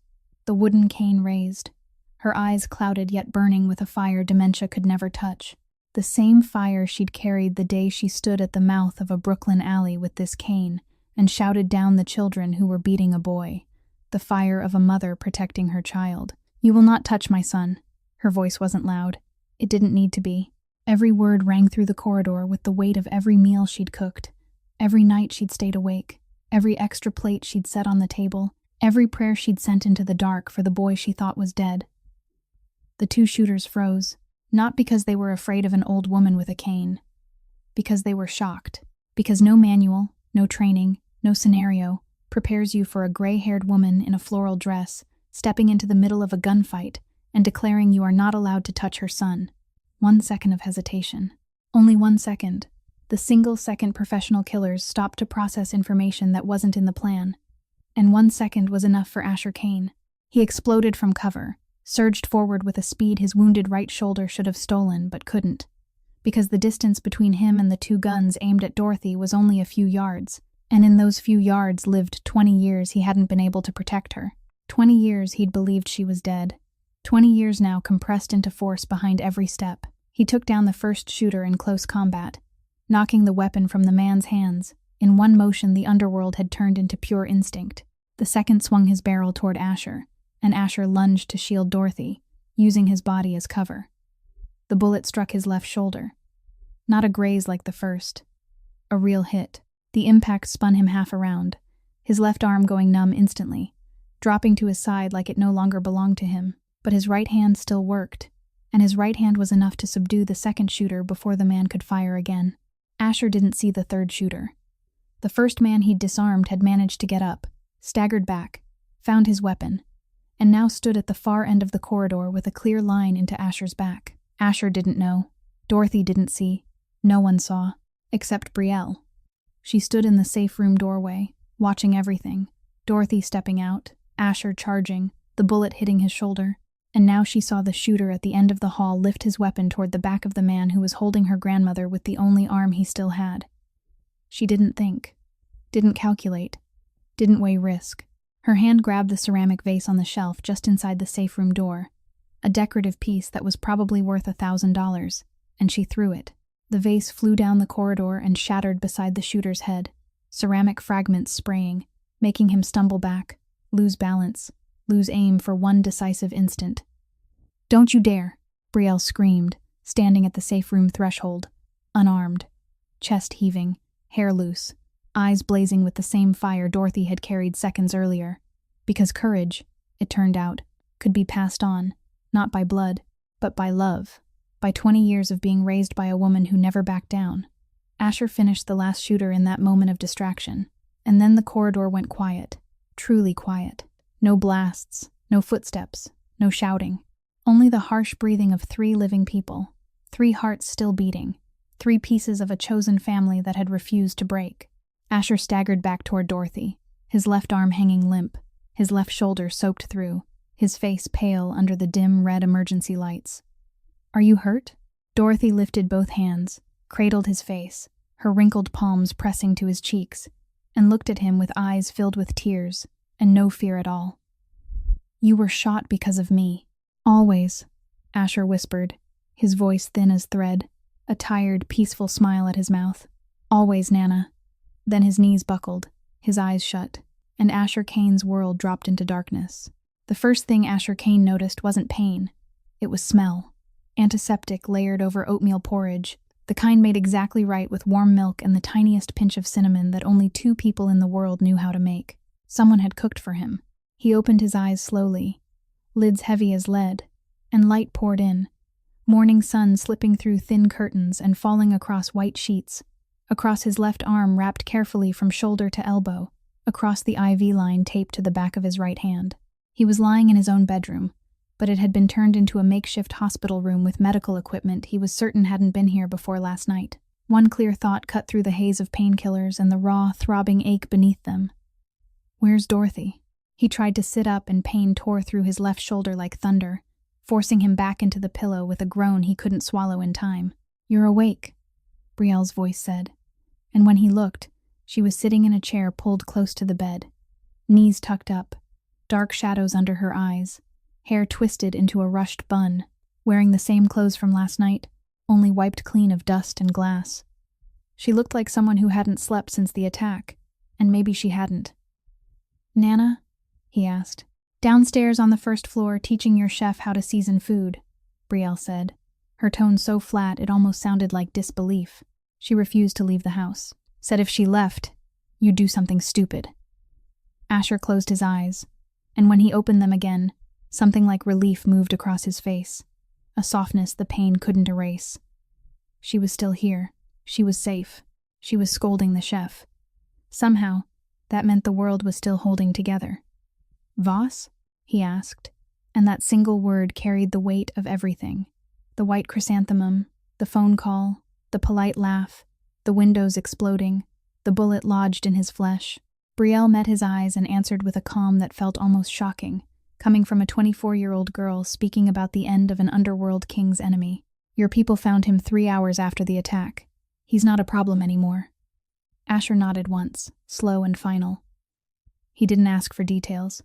The wooden cane raised, her eyes clouded yet burning with a fire dementia could never touch. The same fire she'd carried the day she stood at the mouth of a Brooklyn alley with this cane and shouted down the children who were beating a boy. The fire of a mother protecting her child. "You will not touch my son." Her voice wasn't loud. It didn't need to be. Every word rang through the corridor with the weight of every meal she'd cooked, every night she'd stayed awake, every extra plate she'd set on the table, every prayer she'd sent into the dark for the boy she thought was dead. The 2 shooters froze, not because they were afraid of an old woman with a cane, because they were shocked, because no manual, no training, no scenario prepares you for a gray-haired woman in a floral dress stepping into the middle of a gunfight and declaring you are not allowed to touch her son. 1 second of hesitation. Only 1 second. The single-second professional killers stopped to process information that wasn't in the plan. And 1 second was enough for Asher Kaine. He exploded from cover, surged forward with a speed his wounded right shoulder should have stolen but couldn't, because the distance between him and the 2 guns aimed at Dorothy was only a few yards, and in those few yards lived 20 years he hadn't been able to protect her. 20 years he'd believed she was dead. 20 years now compressed into force behind every step. He took down the first shooter in close combat, knocking the weapon from the man's hands. In one motion, the underworld had turned into pure instinct. The second swung his barrel toward Asher, and Asher lunged to shield Dorothy, using his body as cover. The bullet struck his left shoulder. Not a graze like the first. A real hit. The impact spun him half around, his left arm going numb instantly, dropping to his side like it no longer belonged to him. But his right hand still worked, and his right hand was enough to subdue the second shooter before the man could fire again. Asher didn't see the third shooter. The first man he'd disarmed had managed to get up, staggered back, found his weapon, and now stood at the far end of the corridor with a clear line into Asher's back. Asher didn't know. Dorothy didn't see. No one saw, except Brielle. She stood in the safe room doorway, watching everything. Dorothy stepping out, Asher charging, the bullet hitting his shoulder. And now she saw the shooter at the end of the hall lift his weapon toward the back of the man who was holding her grandmother with the only arm he still had. She didn't think, didn't calculate, didn't weigh risk. Her hand grabbed the ceramic vase on the shelf just inside the safe room door, a decorative piece that was probably worth $1,000, and she threw it. The vase flew down the corridor and shattered beside the shooter's head, ceramic fragments spraying, making him stumble back, lose balance, lose aim for one decisive instant. "Don't you dare," Brielle screamed, standing at the safe room threshold, unarmed, chest heaving, hair loose, eyes blazing with the same fire Dorothy had carried seconds earlier. Because courage, it turned out, could be passed on, not by blood, but by love, by 20 years of being raised by a woman who never backed down. Asher finished the last shooter in that moment of distraction, and then the corridor went quiet, truly quiet. No blasts, no footsteps, no shouting. Only the harsh breathing of 3 living people, 3 hearts still beating, 3 pieces of a chosen family that had refused to break. Asher staggered back toward Dorothy, his left arm hanging limp, his left shoulder soaked through, his face pale under the dim red emergency lights. "Are you hurt?" Dorothy lifted both hands, cradled his face, her wrinkled palms pressing to his cheeks, and looked at him with eyes filled with tears and no fear at all. "You were shot because of me." "Always," Asher whispered, his voice thin as thread, a tired, peaceful smile at his mouth. "Always, Nana." Then his knees buckled, his eyes shut, and Asher Kaine's world dropped into darkness. The first thing Asher Kaine noticed wasn't pain. It was smell. Antiseptic layered over oatmeal porridge, the kind made exactly right with warm milk and the tiniest pinch of cinnamon that only 2 people in the world knew how to make. Someone had cooked for him. He opened his eyes slowly, lids heavy as lead, and light poured in, morning sun slipping through thin curtains and falling across white sheets, across his left arm wrapped carefully from shoulder to elbow, across the IV line taped to the back of his right hand. He was lying in his own bedroom, but it had been turned into a makeshift hospital room with medical equipment he was certain hadn't been here before last night. One clear thought cut through the haze of painkillers and the raw, throbbing ache beneath them. "Where's Dorothy?" He tried to sit up and pain tore through his left shoulder like thunder, forcing him back into the pillow with a groan he couldn't swallow in time. "You're awake," Brielle's voice said, and when he looked, she was sitting in a chair pulled close to the bed, knees tucked up, dark shadows under her eyes, hair twisted into a rushed bun, wearing the same clothes from last night, only wiped clean of dust and glass. She looked like someone who hadn't slept since the attack, and maybe she hadn't. "Nana?" he asked. "Downstairs on the first floor, teaching your chef how to season food," Brielle said, her tone so flat it almost sounded like disbelief. She refused to leave the house. Said if she left, you'd do something stupid. Asher closed his eyes, and when he opened them again, something like relief moved across his face, a softness the pain couldn't erase. She was still here. She was safe. She was scolding the chef. Somehow, that meant the world was still holding together. "Voss?" he asked, and that single word carried the weight of everything. The white chrysanthemum, the phone call, the polite laugh, the windows exploding, the bullet lodged in his flesh. Brielle met his eyes and answered with a calm that felt almost shocking, coming from a 24-year-old girl speaking about the end of an underworld king's enemy. Your people found him 3 hours after the attack. He's not a problem anymore. Asher nodded once, slow and final. He didn't ask for details.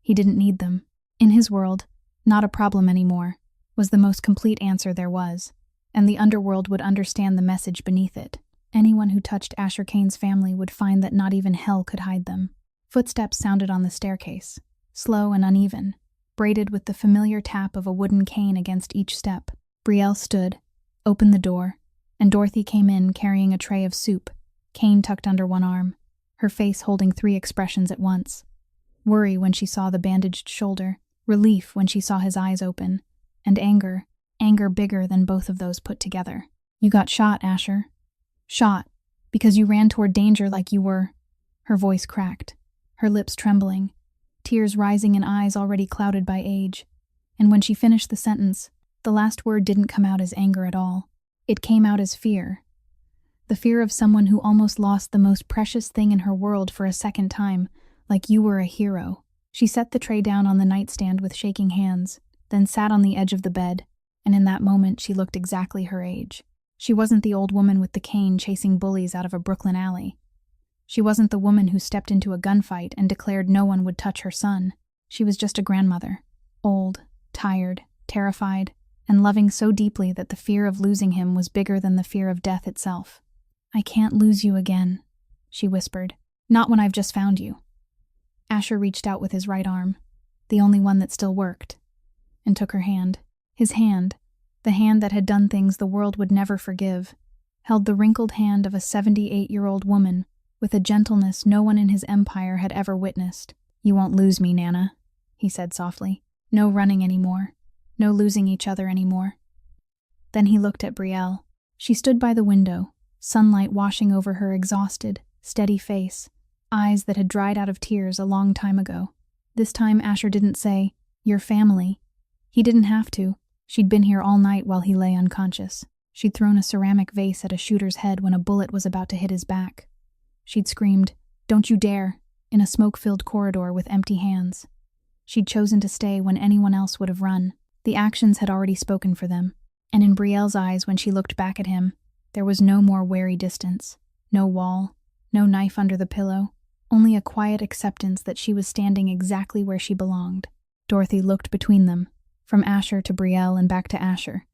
He didn't need them. In his world, not a problem anymore was the most complete answer there was, and the underworld would understand the message beneath it. Anyone who touched Asher Kaine's family would find that not even hell could hide them. Footsteps sounded on the staircase, slow and uneven, braided with the familiar tap of a wooden cane against each step. Brielle stood, opened the door, and Dorothy came in carrying a tray of soup, cane tucked under one arm, her face holding 3 expressions at once. Worry when she saw the bandaged shoulder, relief when she saw his eyes open, and anger bigger than both of those put together. You got shot, Asher. Shot, because you ran toward danger like you were. Her voice cracked, her lips trembling, tears rising in eyes already clouded by age. And when she finished the sentence, the last word didn't come out as anger at all. It came out as fear. The fear of someone who almost lost the most precious thing in her world for a second time, like you were a hero. She set the tray down on the nightstand with shaking hands, then sat on the edge of the bed, and in that moment she looked exactly her age. She wasn't the old woman with the cane chasing bullies out of a Brooklyn alley. She wasn't the woman who stepped into a gunfight and declared no one would touch her son. She was just a grandmother, old, tired, terrified, and loving so deeply that the fear of losing him was bigger than the fear of death itself. I can't lose you again, she whispered. Not when I've just found you. Asher reached out with his right arm, the only one that still worked, and took her hand. His hand, the hand that had done things the world would never forgive, held the wrinkled hand of a 78-year-old woman with a gentleness no one in his empire had ever witnessed. You won't lose me, Nana, he said softly. No running anymore. No losing each other anymore. Then he looked at Brielle. She stood by the window, sunlight washing over her exhausted, steady face, eyes that had dried out of tears a long time ago. This time Asher didn't say, "Your family." He didn't have to. She'd been here all night while he lay unconscious. She'd thrown a ceramic vase at a shooter's head when a bullet was about to hit his back. She'd screamed, "Don't you dare," in a smoke-filled corridor with empty hands. She'd chosen to stay when anyone else would have run. The actions had already spoken for them, and in Brielle's eyes when she looked back at him, there was no more wary distance, no wall, no knife under the pillow, only a quiet acceptance that she was standing exactly where she belonged. Dorothy looked between them, from Asher to Brielle and back to Asher,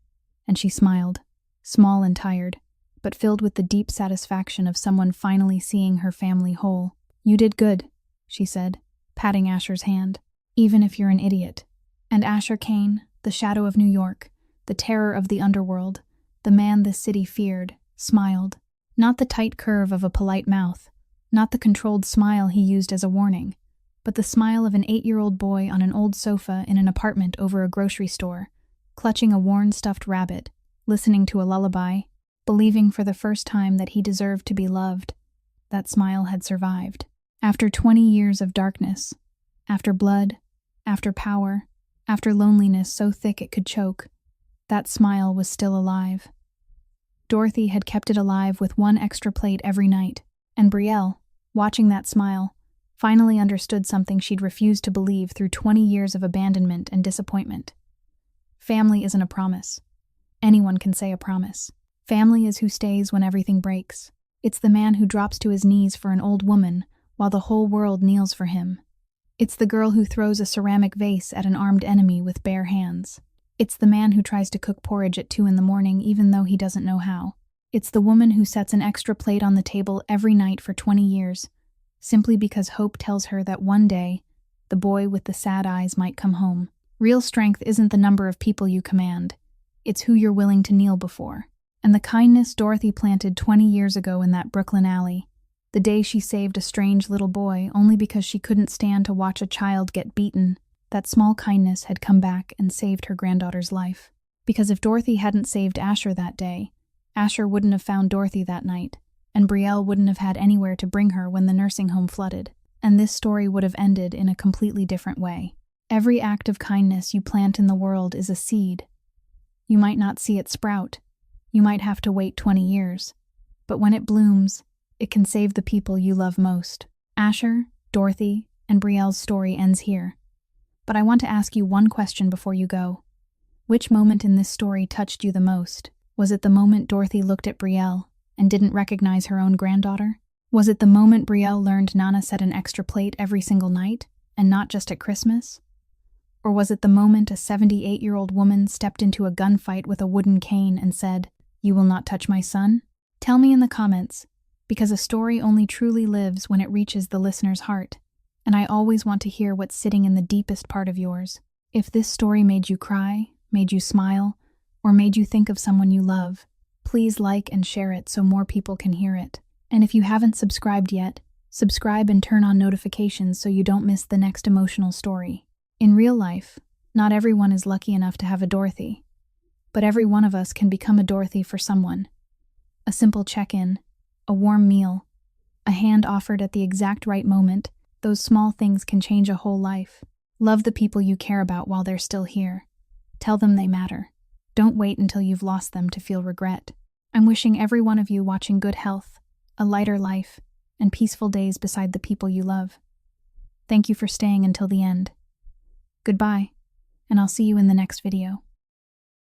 and she smiled, small and tired, but filled with the deep satisfaction of someone finally seeing her family whole. You did good, she said, patting Asher's hand, even if you're an idiot. And Asher Kaine, the shadow of New York, the terror of the underworld, the man this city feared, smiled. Not the tight curve of a polite mouth, not the controlled smile he used as a warning, but the smile of an 8-year-old boy on an old sofa in an apartment over a grocery store, clutching a worn stuffed rabbit, listening to a lullaby, believing for the first time that he deserved to be loved. That smile had survived. After 20 years of darkness, after blood, after power, after loneliness so thick it could choke, that smile was still alive. Dorothy had kept it alive with one extra plate every night, and Brielle, watching that smile, finally understood something she'd refused to believe through 20 years of abandonment and disappointment. Family isn't a promise. Anyone can say a promise. Family is who stays when everything breaks. It's the man who drops to his knees for an old woman while the whole world kneels for him. It's the girl who throws a ceramic vase at an armed enemy with bare hands. It's the man who tries to cook porridge at 2 a.m. even though he doesn't know how. It's the woman who sets an extra plate on the table every night for 20 years, simply because hope tells her that one day, the boy with the sad eyes might come home. Real strength isn't the number of people you command. It's who you're willing to kneel before. And the kindness Dorothy planted 20 years ago in that Brooklyn alley, the day she saved a strange little boy only because she couldn't stand to watch a child get beaten, that small kindness had come back and saved her granddaughter's life. Because if Dorothy hadn't saved Asher that day, Asher wouldn't have found Dorothy that night, and Brielle wouldn't have had anywhere to bring her when the nursing home flooded, and this story would have ended in a completely different way. Every act of kindness you plant in the world is a seed. You might not see it sprout. You might have to wait 20 years. But when it blooms, it can save the people you love most. Asher, Dorothy, and Brielle's story ends here. But I want to ask you one question before you go. Which moment in this story touched you the most? Was it the moment Dorothy looked at Brielle and didn't recognize her own granddaughter? Was it the moment Brielle learned Nana set an extra plate every single night, and not just at Christmas? Or was it the moment a 78-year-old woman stepped into a gunfight with a wooden cane and said, "You will not touch my son"? Tell me in the comments, because a story only truly lives when it reaches the listener's heart, and I always want to hear what's sitting in the deepest part of yours. If this story made you cry, made you smile, or made you think of someone you love, please like and share it so more people can hear it. And if you haven't subscribed yet, subscribe and turn on notifications so you don't miss the next emotional story. In real life, not everyone is lucky enough to have a Dorothy, but every one of us can become a Dorothy for someone. A simple check-in, a warm meal, a hand offered at the exact right moment, those small things can change a whole life. Love the people you care about while they're still here. Tell them they matter. Don't wait until you've lost them to feel regret. I'm wishing every one of you watching good health, a lighter life, and peaceful days beside the people you love. Thank you for staying until the end. Goodbye, and I'll see you in the next video.